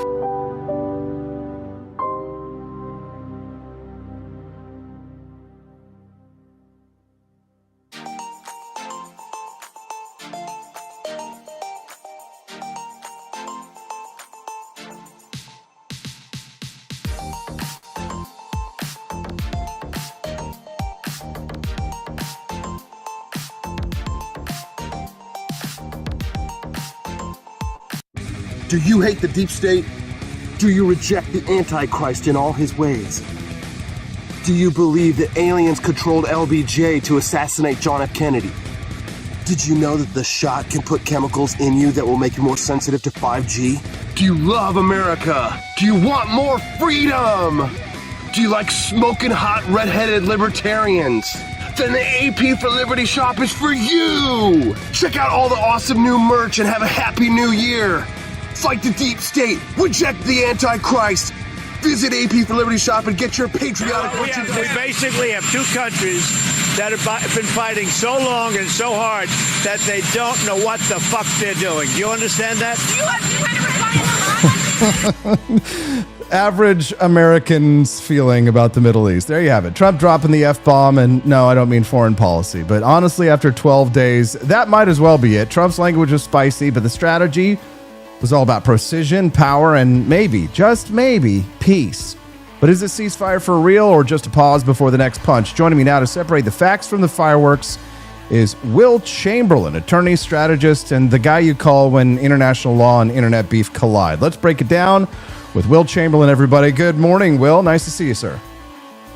Do you hate the deep state? Do you reject the Antichrist in all his ways? Do you believe that aliens controlled LBJ to assassinate John F. Kennedy? Did you know that the shot can put chemicals in you that will make you more sensitive to 5G? Do you love America? Do you want more freedom? Do you like smoking hot red-headed libertarians? Then the AP for Liberty shop is for you! Check out all the awesome new merch and have a happy new year! Fight the deep state, reject the Antichrist. Visit AP for Liberty shop and get your patriotic merchandise. We basically have two countries that have been fighting so long and so hard that they don't know what the fuck they're doing. Do you understand that? Average Americans' feeling about the Middle East. There you have it. Trump dropping the F-bomb, and no, I don't mean foreign policy. But honestly, after 12 days, that might as well be it. Trump's language was spicy, but the strategy was all about precision, power, and maybe, just maybe, peace. But is this ceasefire for real or just a pause before the next punch? Joining me now to separate the facts from the fireworks is Will Chamberlain, attorney, strategist, and the guy you call when international law and internet beef collide. Let's break it down with Will Chamberlain, everybody. Good morning, Will. Nice to see you, sir.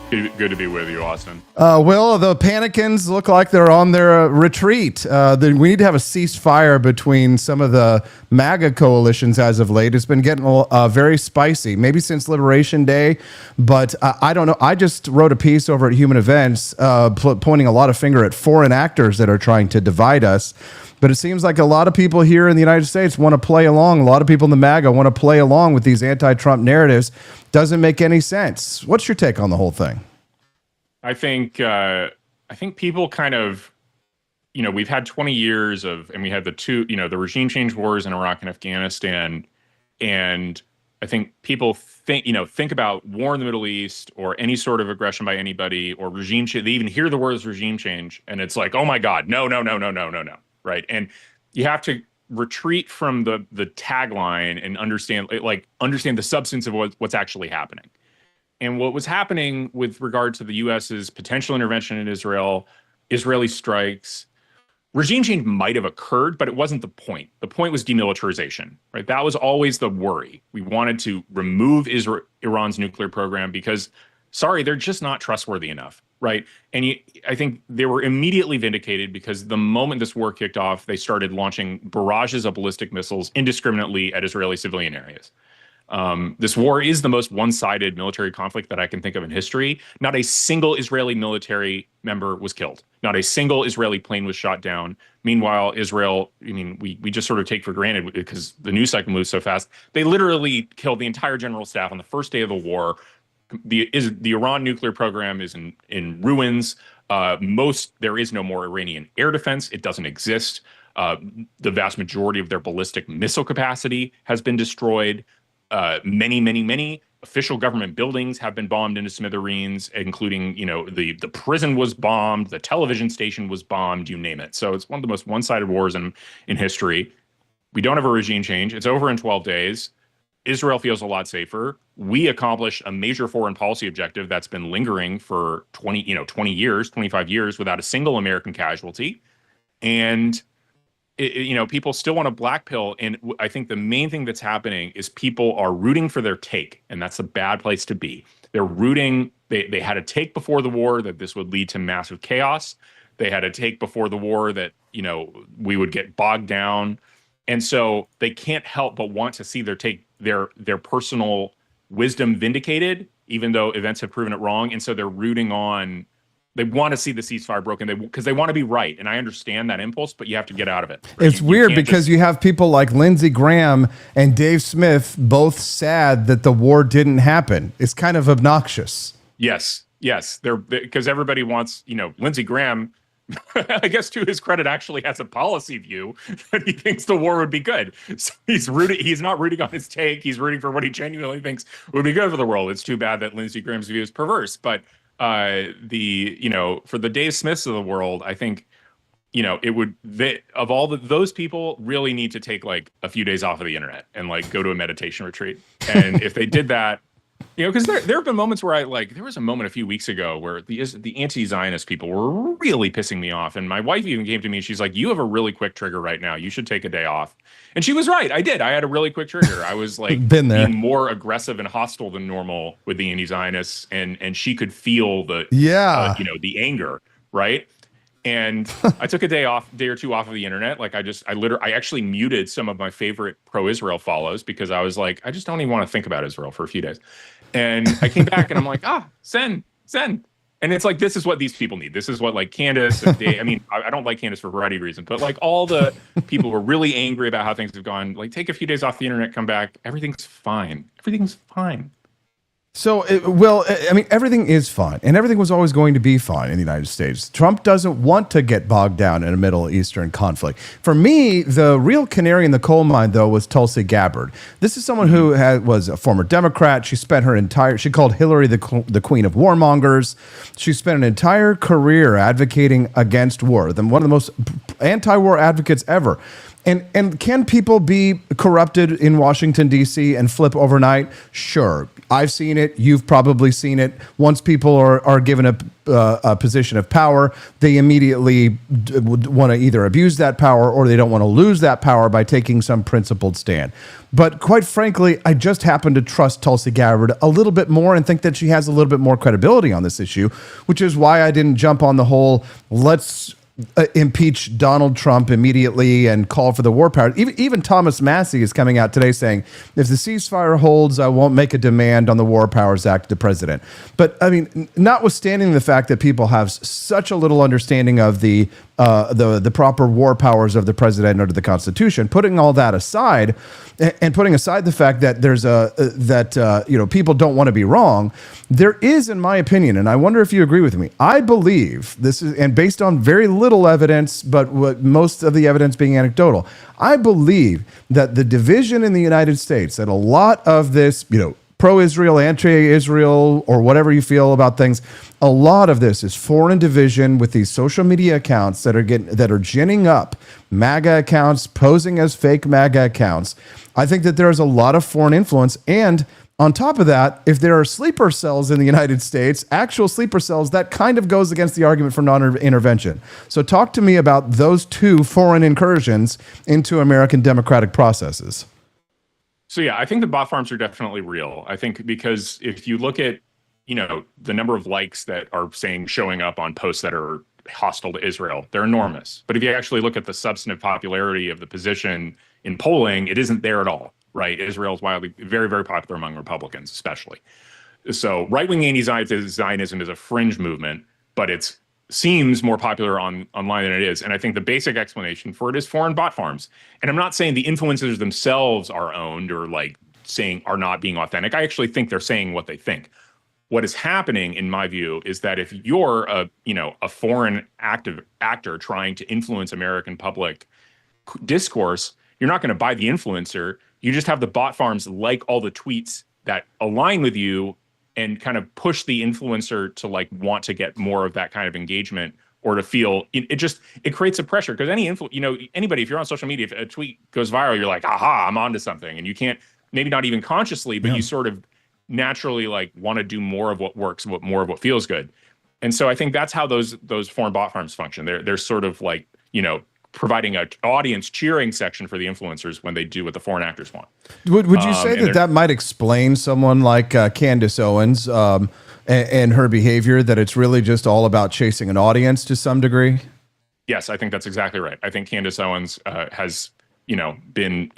Good to be with you, Austin. Will, the Panicans look like they're on their retreat. We need to have a ceasefire between some of the MAGA coalitions as of late. It's been getting very spicy, maybe since Liberation Day, but I don't know. I just wrote a piece over at Human Events pointing a lot of finger at foreign actors that are trying to divide us. But it seems like a lot of people here in the United States want to play along. A lot of people in the MAGA want to play along with these anti-Trump narratives. Doesn't make any sense. What's your take on the whole thing? I think people kind of, we've had 20 years and we had the regime change wars in Iraq and Afghanistan. And I think people think about war in the Middle East or any sort of aggression by anybody or regime change. They even hear the words regime change and it's like, oh my God, no. Right. And you have to retreat from the tagline and understand the substance of what's actually happening. And what was happening with regard to the U.S.'s potential intervention in Israel, Israeli strikes, regime change might have occurred, but it wasn't the point. The point was demilitarization, right? That was always the worry. We wanted to remove Iran's nuclear program because, they're just not trustworthy enough, right? And I think they were immediately vindicated because the moment this war kicked off, they started launching barrages of ballistic missiles indiscriminately at Israeli civilian areas. This war is the most one-sided military conflict that I can think of in history. Not a single Israeli military member was killed. Not a single Israeli plane was shot down. Meanwhile, Israel, we just sort of take for granted because the news cycle moves so fast. They literally killed the entire general staff on the first day of the war. The Iran nuclear program is in ruins. There is no more Iranian air defense. It doesn't exist. The vast majority of their ballistic missile capacity has been destroyed. Many official government buildings have been bombed into smithereens, including, the prison was bombed, the television station was bombed, you name it. So it's one of the most one-sided wars in history. We don't have a regime change. It's over in 12 days. Israel feels a lot safer. We accomplished a major foreign policy objective that's been lingering for 20 years, 25 years without a single American casualty. And people still want to black pill. And I think the main thing that's happening is people are rooting for their take. And that's a bad place to be. They're rooting. They had a take before the war that this would lead to massive chaos. They had a take before the war that, we would get bogged down. And so they can't help but want to see their personal wisdom vindicated, even though events have proven it wrong. And so they're rooting on. They want to see the ceasefire broken because they want to be right. And I understand that impulse, but you have to get out of it. Right? It's weird because you have people like Lindsey Graham and Dave Smith both sad that the war didn't happen. It's kind of obnoxious. Yes. Because everybody wants, Lindsey Graham, I guess to his credit, actually has a policy view that he thinks the war would be good. So he's not rooting on his take. He's rooting for what he genuinely thinks would be good for the world. It's too bad that Lindsey Graham's view is perverse, but for the Dave Smiths of the world, I think, those people really need to take like a few days off of the internet and like go to a meditation retreat. And if they did that, because there have been moments where there was a moment a few weeks ago where the anti-Zionist people were really pissing me off. And my wife even came to me. She's like, you have a really quick trigger right now. You should take a day off. And she was right. I did. I had a really quick trigger. I was being more aggressive and hostile than normal with the anti-Zionists. And she could feel the anger. Right. And I took a day or two off of the internet. I actually muted some of my favorite pro-Israel follows because I was like, I just don't even want to think about Israel for a few days. And I came back and I'm like, send. And it's like, this is what these people need. This is what Candace and Dave, I don't like Candace for a variety of reasons, but all the people who are really angry about how things have gone, take a few days off the internet, come back. Everything's fine. So, everything is fine, and everything was always going to be fine in the United States. Trump doesn't want to get bogged down in a Middle Eastern conflict. For me, the real canary in the coal mine, though, was Tulsi Gabbard. This is someone who was a former Democrat. She spent she called Hillary the queen of warmongers. She spent an entire career advocating against war, one of the most anti-war advocates ever. And can people be corrupted in Washington, D.C. and flip overnight? Sure. I've seen it. You've probably seen it. Once people are given a position of power, they immediately want to either abuse that power or they don't want to lose that power by taking some principled stand. But quite frankly, I just happen to trust Tulsi Gabbard a little bit more and think that she has a little bit more credibility on this issue, which is why I didn't jump on the whole let's impeach Donald Trump immediately and call for the war powers. Even Thomas Massie is coming out today saying, if the ceasefire holds, I won't make a demand on the War Powers Act to the president. But I mean, notwithstanding the fact that people have such a little understanding of the proper war powers of the president under the Constitution, putting all that aside, and putting aside the fact that there's people don't want to be wrong, there is, in my opinion, and I wonder if you agree with me, I believe this is, and based on very little evidence, but most of the evidence being anecdotal, I believe that the division in the United States, that a lot of this, pro-Israel, anti-Israel, or whatever you feel about things, a lot of this is foreign division with these social media accounts that are ginning up MAGA accounts, posing as fake MAGA accounts. I think that there's a lot of foreign influence, and on top of that, if there are sleeper cells in the United States, actual sleeper cells, that kind of goes against the argument for non-intervention. So talk to me about those two foreign incursions into American democratic processes. So yeah, I think the bot farms are definitely real. I think because if you look at, the number of likes that are showing up on posts that are hostile to Israel, they're enormous. But if you actually look at the substantive popularity of the position in polling, it isn't there at all, right? Israel is very, very popular among Republicans, especially. So right-wing anti-Zionism is a fringe movement, but it seems more popular online than it is. And I think the basic explanation for it is foreign bot farms. And I'm not saying the influencers themselves are owned or saying are not being authentic. I actually think they're saying what they think. What is happening, in my view, is that if you're a foreign actor trying to influence American public discourse, you're not going to buy the influencer. You just have the bot farms like all the tweets that align with you and kind of push the influencer to want to get more of that kind of engagement or to feel it creates a pressure because anybody, if you're on social media, if a tweet goes viral, you're like, aha, I'm onto something. And you can't, maybe not even consciously, but you sort of naturally want to do more of what works, more of what feels good. And so I think that's how those foreign bot farms function. They're sort of providing an audience cheering section for the influencers when they do what the foreign actors want. Would you say that might explain someone like Candace Owens and her behavior, that it's really just all about chasing an audience to some degree? Yes, I think that's exactly right. I think Candace Owens has been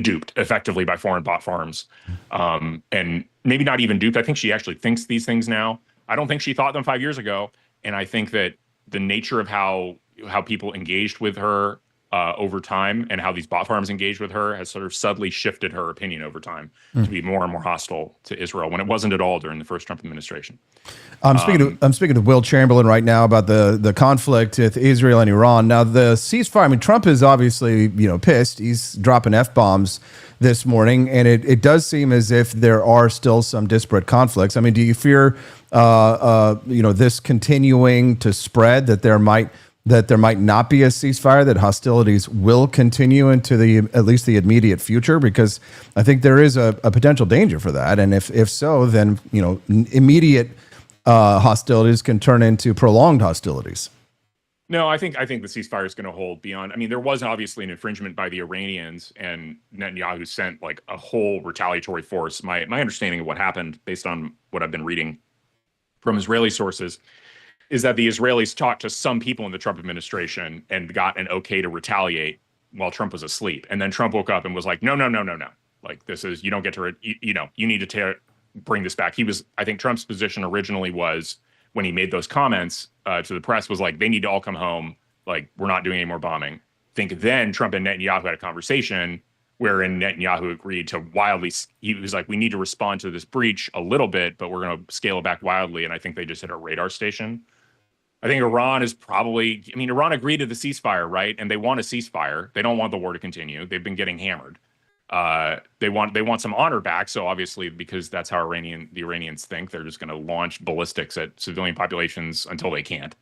duped effectively by foreign bot farms, and maybe not even duped. I think she actually thinks these things now. I don't think she thought them 5 years ago, and I think that the nature of how people engaged with her over time and how these bot farms engaged with her has sort of subtly shifted her opinion over time to be more and more hostile to Israel when it wasn't at all during the first Trump administration. I'm speaking to Will Chamberlain right now about the conflict with Israel and Iran. Now, the ceasefire, I mean, Trump is obviously, pissed. He's dropping F-bombs this morning, and it does seem as if there are still some disparate conflicts. I mean, do you fear, this continuing to spread, that there might not be a ceasefire, that hostilities will continue into at least the immediate future? Because I think there is a potential danger for that. And if so, then, immediate hostilities can turn into prolonged hostilities. No, I think the ceasefire is going to hold beyond. I mean, there was obviously an infringement by the Iranians, and Netanyahu sent a whole retaliatory force. My understanding of what happened, based on what I've been reading from Israeli sources, is that the Israelis talked to some people in the Trump administration and got an okay to retaliate while Trump was asleep. And then Trump woke up and was like, no. This is, you don't get to, you need to bring this back. I think Trump's position originally was, when he made those comments to the press, was they need to all come home. We're not doing any more bombing. I think then Trump and Netanyahu had a conversation wherein Netanyahu agreed to he was like, we need to respond to this breach a little bit, but we're going to scale it back wildly. And I think they just hit a radar station. I think Iran Iran agreed to the ceasefire, right? And they want a ceasefire. They don't want the war to continue. They've been getting hammered. They want some honor back. So obviously, because that's how the Iranians think, they're just going to launch ballistics at civilian populations until they can't.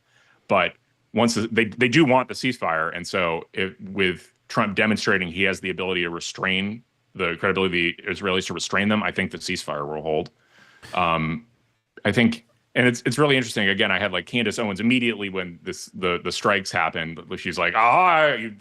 But once they do want the ceasefire, and so with Trump demonstrating he has the ability to restrain the credibility of the Israelis to restrain them, I think the ceasefire will hold. I think, and it's really interesting. Again, I had like Candace Owens immediately when the strikes happened. She's like, I'm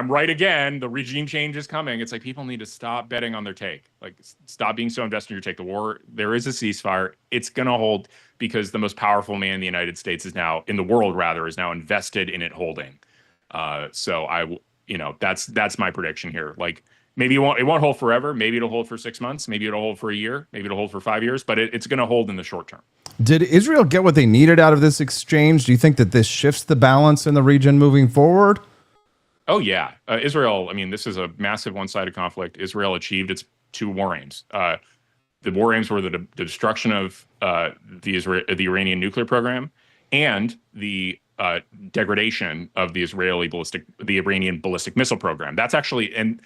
right again. The regime change is coming. It's like people need to stop betting on their take. Like, stop being so invested in your take. The war, there is a ceasefire. It's gonna hold because the most powerful man in the United States is now in the world, rather, is now invested in it holding. So that's my prediction here. Like, maybe it won't hold forever. Maybe it'll hold for 6 months. Maybe it'll hold for a year. Maybe it'll hold for 5 years. But it's going to hold in the short term. Did Israel get what they needed out of this exchange? Do you think that this shifts the balance in the region moving forward? Oh, yeah. Israel, I mean, this is a massive one-sided conflict. Israel achieved its 2 war aims. The war aims were the destruction of the Iranian nuclear program and the degradation of the Iranian ballistic missile program. That's actually, and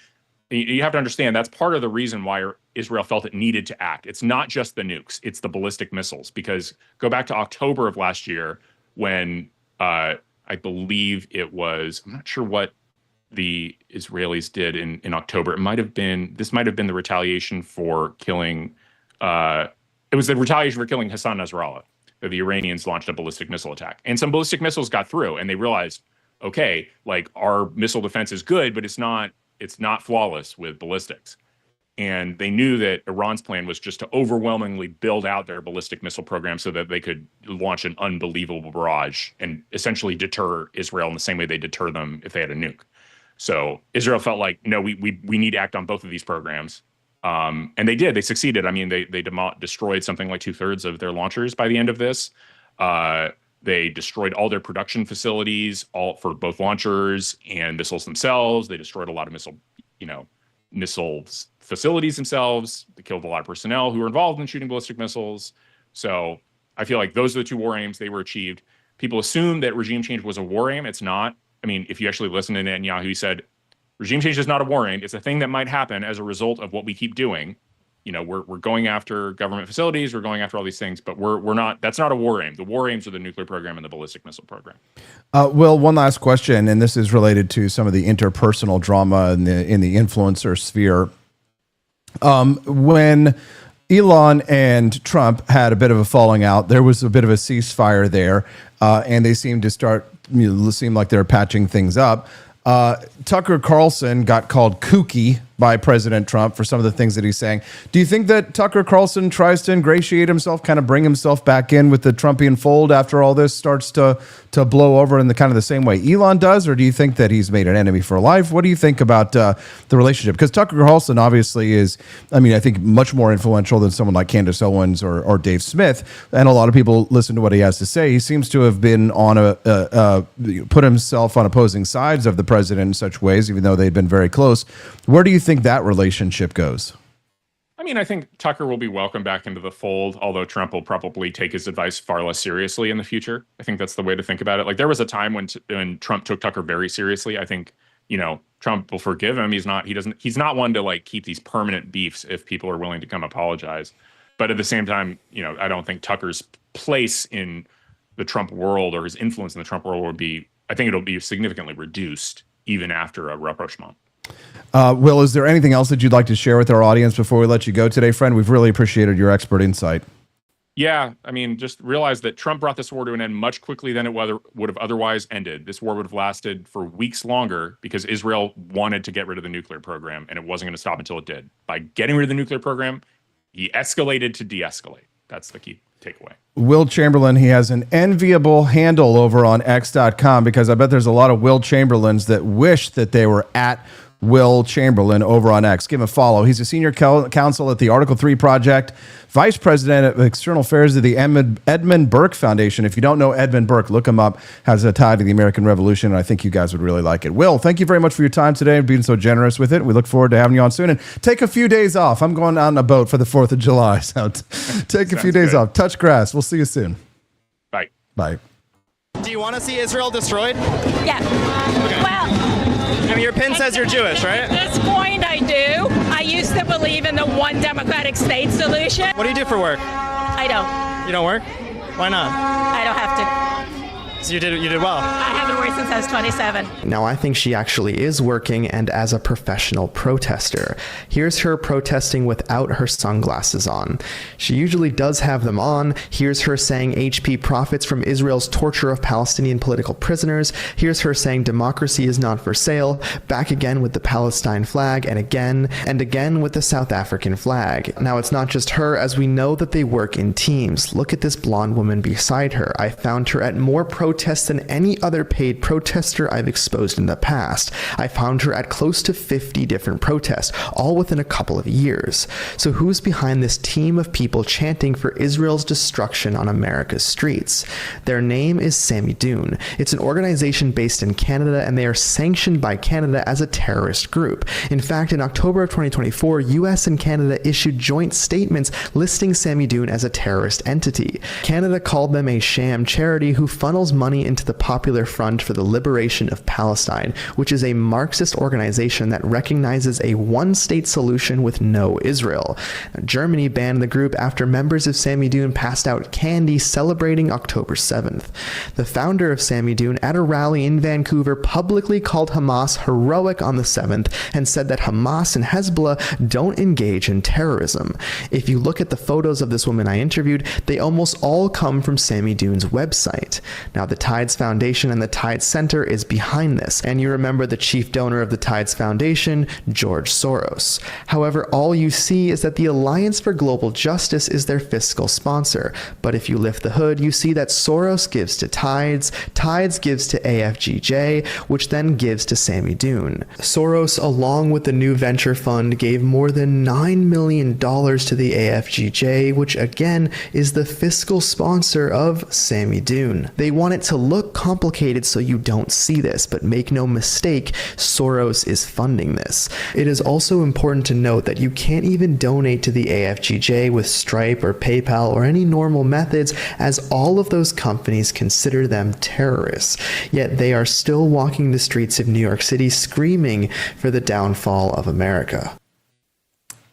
you have to understand, that's part of the reason why Israel felt it needed to act. It's not just the nukes, it's the ballistic missiles. Because go back to October of last year when I believe it was, I'm not sure what the Israelis did in October. This might have been the retaliation for killing, it was the retaliation for killing Hassan Nasrallah. The Iranians launched a ballistic missile attack. And some ballistic missiles got through, and they realized, okay, like, our missile defense is good, but it's not flawless with ballistics. And they knew that Iran's plan was just to overwhelmingly build out their ballistic missile program so that they could launch an unbelievable barrage and essentially deter Israel in the same way they deter them if they had a nuke. So Israel felt like, no, we need to act on both of these programs. And they did. They succeeded. I mean, they destroyed something like 2/3 of their launchers by the end of this. They destroyed all their production facilities, all for both launchers and missiles themselves. They destroyed a lot of missiles facilities themselves. They killed a lot of personnel who were involved in shooting ballistic missiles. So I feel like those are the 2 war aims. They were achieved. People assume that regime change was a war aim. It's not. I mean, if you actually listen to Netanyahu, he said, regime change is not a war aim. It's a thing that might happen as a result of what we keep doing. We're going after government facilities. We're going after all these things, but we're not. That's not a war aim. The war aims are the nuclear program and the ballistic missile program. Will, one last question, and this is related to some of the interpersonal drama in the influencer sphere. When Elon and Trump had a bit of a falling out, there was a bit of a ceasefire there, and they seemed to seem like they're patching things up. Tucker Carlson got called kooky by President Trump for some of the things that he's saying. Do you think that Tucker Carlson tries to ingratiate himself, kind of bring himself back in with the Trumpian fold after all this starts to blow over in the kind of the same way Elon does? Or do you think that he's made an enemy for life? What do you think about the relationship? Because Tucker Carlson obviously is, I think much more influential than someone like Candace Owens or Dave Smith. And a lot of people listen to what he has to say. He seems to have been put himself on opposing sides of the president in such ways, even though they'd been very close. Where do you think that relationship goes? I think Tucker will be welcomed back into the fold, although Trump will probably take his advice far less seriously in the future. I think that's the way to think about it. Like, there was a time when Trump took Tucker very seriously. I think, Trump will forgive him. He's not one to like keep these permanent beefs if people are willing to come apologize. But at the same time, I don't think Tucker's place in the Trump world or his influence in the Trump world I think it'll be significantly reduced even after a rapprochement. Will, is there anything else that you'd like to share with our audience before we let you go today, friend? We've really appreciated your expert insight. Yeah, just realize that Trump brought this war to an end much quickly than it would have otherwise ended. This war would have lasted for weeks longer because Israel wanted to get rid of the nuclear program, and it wasn't going to stop until it did. By getting rid of the nuclear program, he escalated to de-escalate. That's the key takeaway. Will Chamberlain, he has an enviable handle over on X.com because I bet there's a lot of Will Chamberlains that wish that they were at Will Chamberlain over on X. Give him a follow. He's a senior counsel at the Article 3 Project, vice president of external affairs of the Edmund Burke Foundation. If you don't know Edmund Burke, look him up. Has a tie to the American Revolution, and I think you guys would really like it. Will, thank you very much for your time today and being so generous with it. We look forward to having you on soon. And take a few days off. I'm going on a boat for the 4th of July, so take a few days off. Touch grass. We'll see you soon. Bye. Bye. Do you want to see Israel destroyed? Yeah. Okay. Well, your pin says you're Jewish, right? At this point, I do. I used to believe in the one democratic state solution. What do you do for work? I don't. You don't work? Why not? I don't have to. So you did well. I haven't worked since I was 27. Now, I think she actually is working and as a professional protester. Here's her protesting without her sunglasses on. She usually does have them on. Here's her saying HP profits from Israel's torture of Palestinian political prisoners. Here's her saying democracy is not for sale. Back again with the Palestine flag, and again with the South African flag. Now, it's not just her, as we know that they work in teams. Look at this blonde woman beside her. I found her at more protests than any other paid protester I've exposed in the past. I found her at close to 50 different protests, all within a couple of years. So who's behind this team of people chanting for Israel's destruction on America's streets? Their name is Sammy Dune. It's an organization based in Canada, and they are sanctioned by Canada as a terrorist group. In fact, in October of 2024, US and Canada issued joint statements listing Sammy Dune as a terrorist entity. Canada called them a sham charity who funnels money into the Popular Front for the Liberation of Palestine, which is a Marxist organization that recognizes a one-state solution with no Israel. Germany banned the group after members of Sammy Dune passed out candy celebrating October 7th. The founder of Sammy Dune, at a rally in Vancouver, publicly called Hamas heroic on the 7th and said that Hamas and Hezbollah don't engage in terrorism. If you look at the photos of this woman I interviewed, they almost all come from Sammy Dune's website. Now, the Tides Foundation and the Tides Center is behind this, and you remember the chief donor of the Tides Foundation, George Soros. However, all you see is that the Alliance for Global Justice is their fiscal sponsor, but if you lift the hood, you see that Soros gives to Tides, Tides gives to AFGJ, which then gives to Sammy Dune. Soros, along with the New Venture Fund, gave more than $9 million to the AFGJ, which again is the fiscal sponsor of Sammy Dune. They want it to look complicated so you don't see this, but make no mistake, Soros is funding this. It is also important to note that you can't even donate to the AFGJ with Stripe or PayPal or any normal methods, as all of those companies consider them terrorists. Yet they are still walking the streets of New York City screaming for the downfall of America.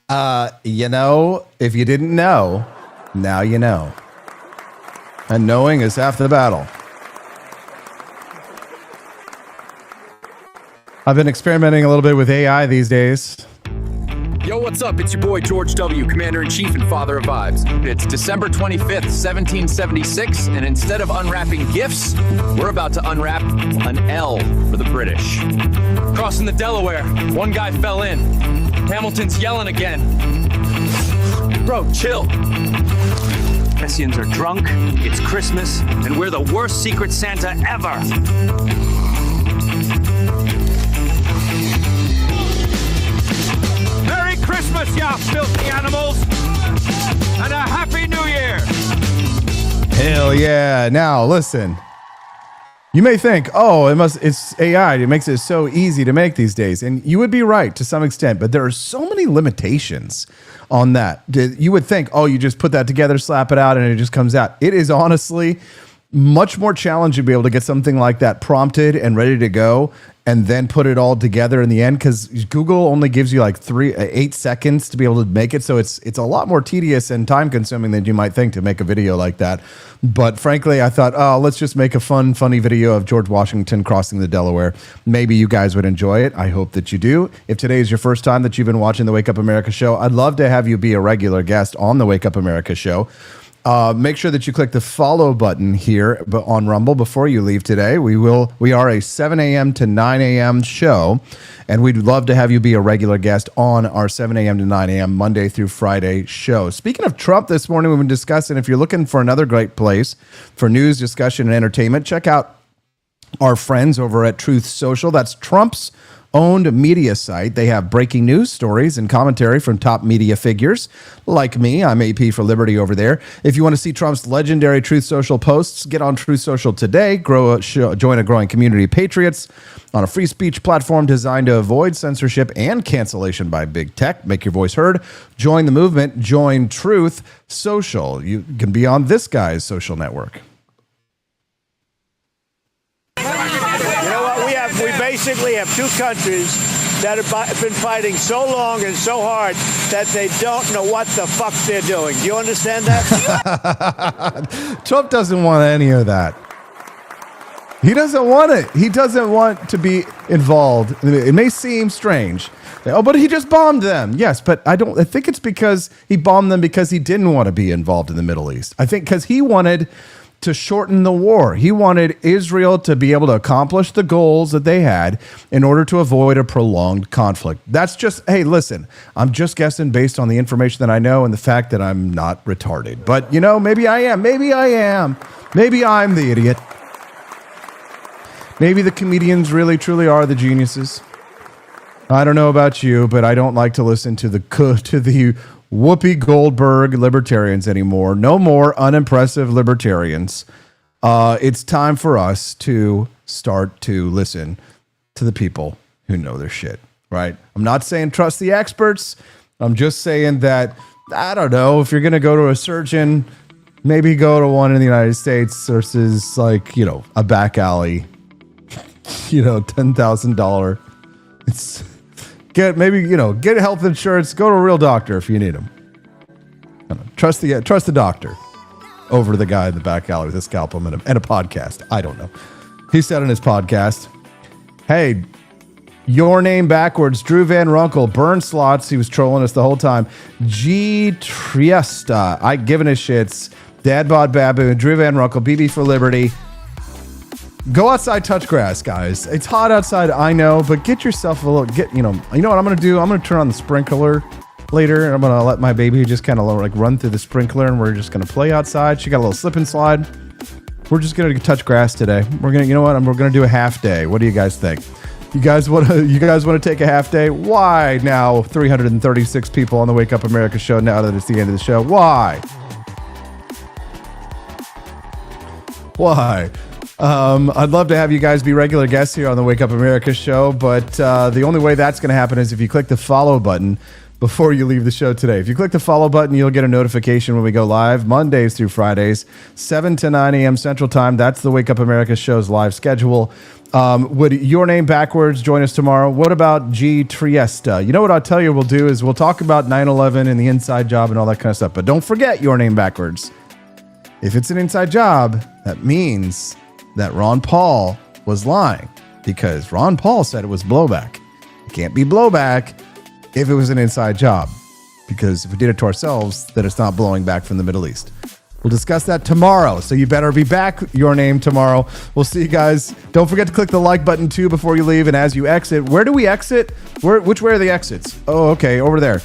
If you didn't know, now you know. And knowing is half the battle. I've been experimenting a little bit with AI these days. Yo, what's up? It's your boy George W., Commander-in-Chief and Father of Vibes. It's December 25th, 1776, and instead of unwrapping gifts, we're about to unwrap an L for the British. Crossing the Delaware, one guy fell in. Hamilton's yelling again. Bro, chill. Hessians are drunk, it's Christmas, and we're the worst Secret Santa ever. Merry Christmas, ya filthy animals, and a Happy New Year! Hell yeah. Now, listen. You may think, it's AI. It makes it so easy to make these days. And you would be right to some extent, but there are so many limitations on that. You would think, you just put that together, slap it out, and it just comes out. It is honestly much more challenging to be able to get something like that prompted and ready to go and then put it all together in the end, because Google only gives you like 8 seconds to be able to make it. So it's a lot more tedious and time consuming than you might think to make a video like that. But frankly, I thought, let's just make a funny video of George Washington crossing the Delaware. Maybe you guys would enjoy it. I hope that you do. If today is your first time that you've been watching the Wake Up America show, I'd love to have you be a regular guest on the Wake Up America show. Make sure that you click the follow button here on Rumble before you leave today. We are a 7 a.m. to 9 a.m. show, and we'd love to have you be a regular guest on our 7 a.m. to 9 a.m. Monday through Friday show. Speaking of Trump, this morning we've been discussing, if you're looking for another great place for news, discussion, and entertainment, check out our friends over at Truth Social. That's Trump's owned media site. They have breaking news, stories, and commentary from top media figures like me. I'm AP for Liberty over there. If you want to see Trump's legendary Truth Social posts, get on Truth Social today. Join a growing community of patriots on a free speech platform designed to avoid censorship and cancellation by big tech. Make your voice heard. Join the movement. Join Truth Social. You can be on this guy's social network. We basically have two countries that have been fighting so long and so hard that they don't know what the fuck they're doing. Do you understand that? Trump doesn't want any of that. He doesn't want it. He doesn't want to be involved. It may seem strange. Oh, but he just bombed them. Yes, but I think it's because he bombed them because he didn't want to be involved in the Middle East. I think because he wanted to shorten the war. He wanted Israel to be able to accomplish the goals that they had in order to avoid a prolonged conflict. That's just, hey, listen, I'm just guessing based on the information that I know and the fact that I'm not retarded. But, maybe I am. Maybe I am. Maybe I'm the idiot. Maybe the comedians really, truly are the geniuses. I don't know about you, but I don't like to listen to the Whoopi Goldberg libertarians anymore. No more unimpressive libertarians. It's time for us to start to listen to the people who know their shit, right? I'm not saying trust the experts. I'm just saying that, I don't know, if you're going to go to a surgeon, maybe go to one in the United States versus a back alley, $10,000. It's... Get health insurance. Go to a real doctor if you need them. Trust the doctor over the guy in the back alley with a scalpel and a podcast. I don't know. He said in his podcast, "Hey, your name backwards. Drew Van Runkle, burn slots. He was trolling us the whole time. G Triesta. I given a shits. Dad bod baboon. Drew Van Runkle. BB for Liberty." Go outside, touch grass, guys. It's hot outside, I know, but get yourself a little, you know what I'm going to do? I'm going to turn on the sprinkler later, and I'm going to let my baby just kind of run through the sprinkler, and we're just going to play outside. She got a little slip and slide. We're just going to touch grass today. We're going to, we're going to do a half day. What do you guys think? You guys want to take a half day? Why now 336 people on the Wake Up America show now that it's the end of the show? Why? I'd love to have you guys be regular guests here on the Wake Up America show, but the only way that's going to happen is if you click the follow button before you leave the show today. If you click the follow button, you'll get a notification when we go live Mondays through Fridays, 7 to 9 a.m. Central Time. That's the Wake Up America show's live schedule. Would your name backwards join us tomorrow? What about G Triesta? You know what I'll tell you we'll do is we'll talk about 9/11 and the inside job and all that kind of stuff, but don't forget your name backwards. If it's an inside job, that means that Ron Paul was lying because Ron Paul said it was blowback. It can't be blowback if it was an inside job, because if we did it to ourselves, then it's not blowing back from the Middle East. We'll discuss that tomorrow, so you better be back your name tomorrow. We'll see you guys. Don't forget to click the like button too before you leave, and as you exit, where do we exit? Which way are the exits? Oh, okay, over there.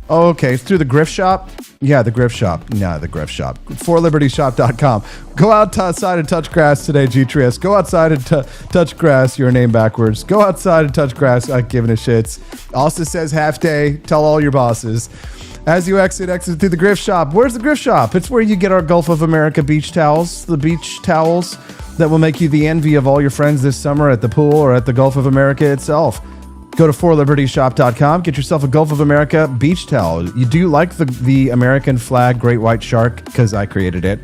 Oh, okay, it's through the Grift Shop? Yeah, the Grift Shop. Yeah, the Grift Shop. ForLibertyShop.com. Go outside and touch grass today, G3S. Go outside and touch grass, your name backwards. Go outside and touch grass, giving a shits. Also says half day. Tell all your bosses. As you exit through the Grift Shop. Where's the Grift Shop? It's where you get our Gulf of America beach towels. The beach towels that will make you the envy of all your friends this summer at the pool or at the Gulf of America itself. Go to forlibertyshop.com. Get yourself a Gulf of America beach towel. You do like the American flag great white shark because I created it.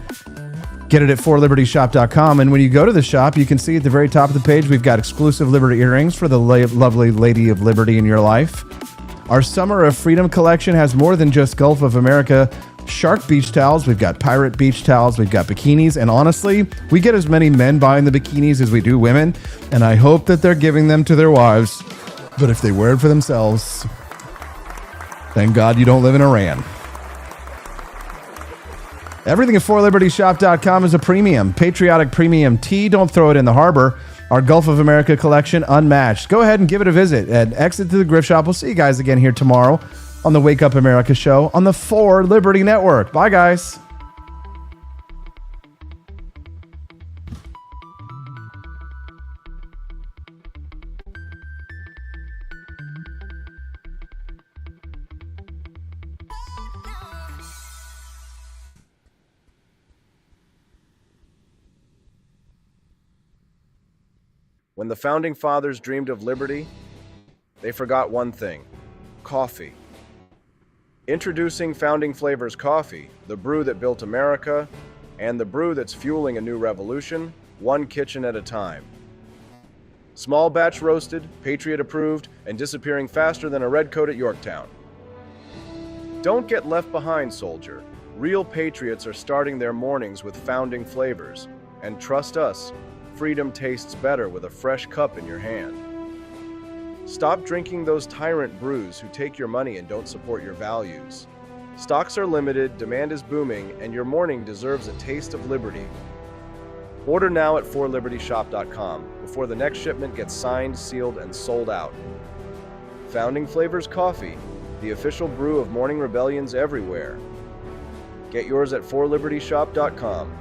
Get it at forlibertyshop.com. And when you go to the shop, you can see at the very top of the page, we've got exclusive Liberty earrings for the lovely Lady of Liberty in your life. Our Summer of Freedom collection has more than just Gulf of America shark beach towels. We've got pirate beach towels. We've got bikinis. And honestly, we get as many men buying the bikinis as we do women. And I hope that they're giving them to their wives. But if they wear it for themselves, thank God you don't live in Iran. Everything at forlibertyshop.com is a premium, patriotic premium tee. Don't throw it in the harbor. Our Gulf of America collection, unmatched. Go ahead and give it a visit at Exit to the Grift Shop. We'll see you guys again here tomorrow on the Wake Up America show on the 4 Liberty Network. Bye, guys. When the Founding Fathers dreamed of liberty, they forgot one thing: coffee. Introducing Founding Flavors Coffee, the brew that built America, and the brew that's fueling a new revolution, one kitchen at a time. Small batch roasted, Patriot approved, and disappearing faster than a red coat at Yorktown. Don't get left behind, soldier. Real patriots are starting their mornings with Founding Flavors. And trust us, freedom tastes better with a fresh cup in your hand. Stop drinking those tyrant brews who take your money and don't support your values. Stocks are limited, demand is booming, and your morning deserves a taste of liberty. Order now at forlibertyshop.com before the next shipment gets signed, sealed, and sold out. Founding Flavors Coffee, the official brew of morning rebellions everywhere. Get yours at forlibertyshop.com.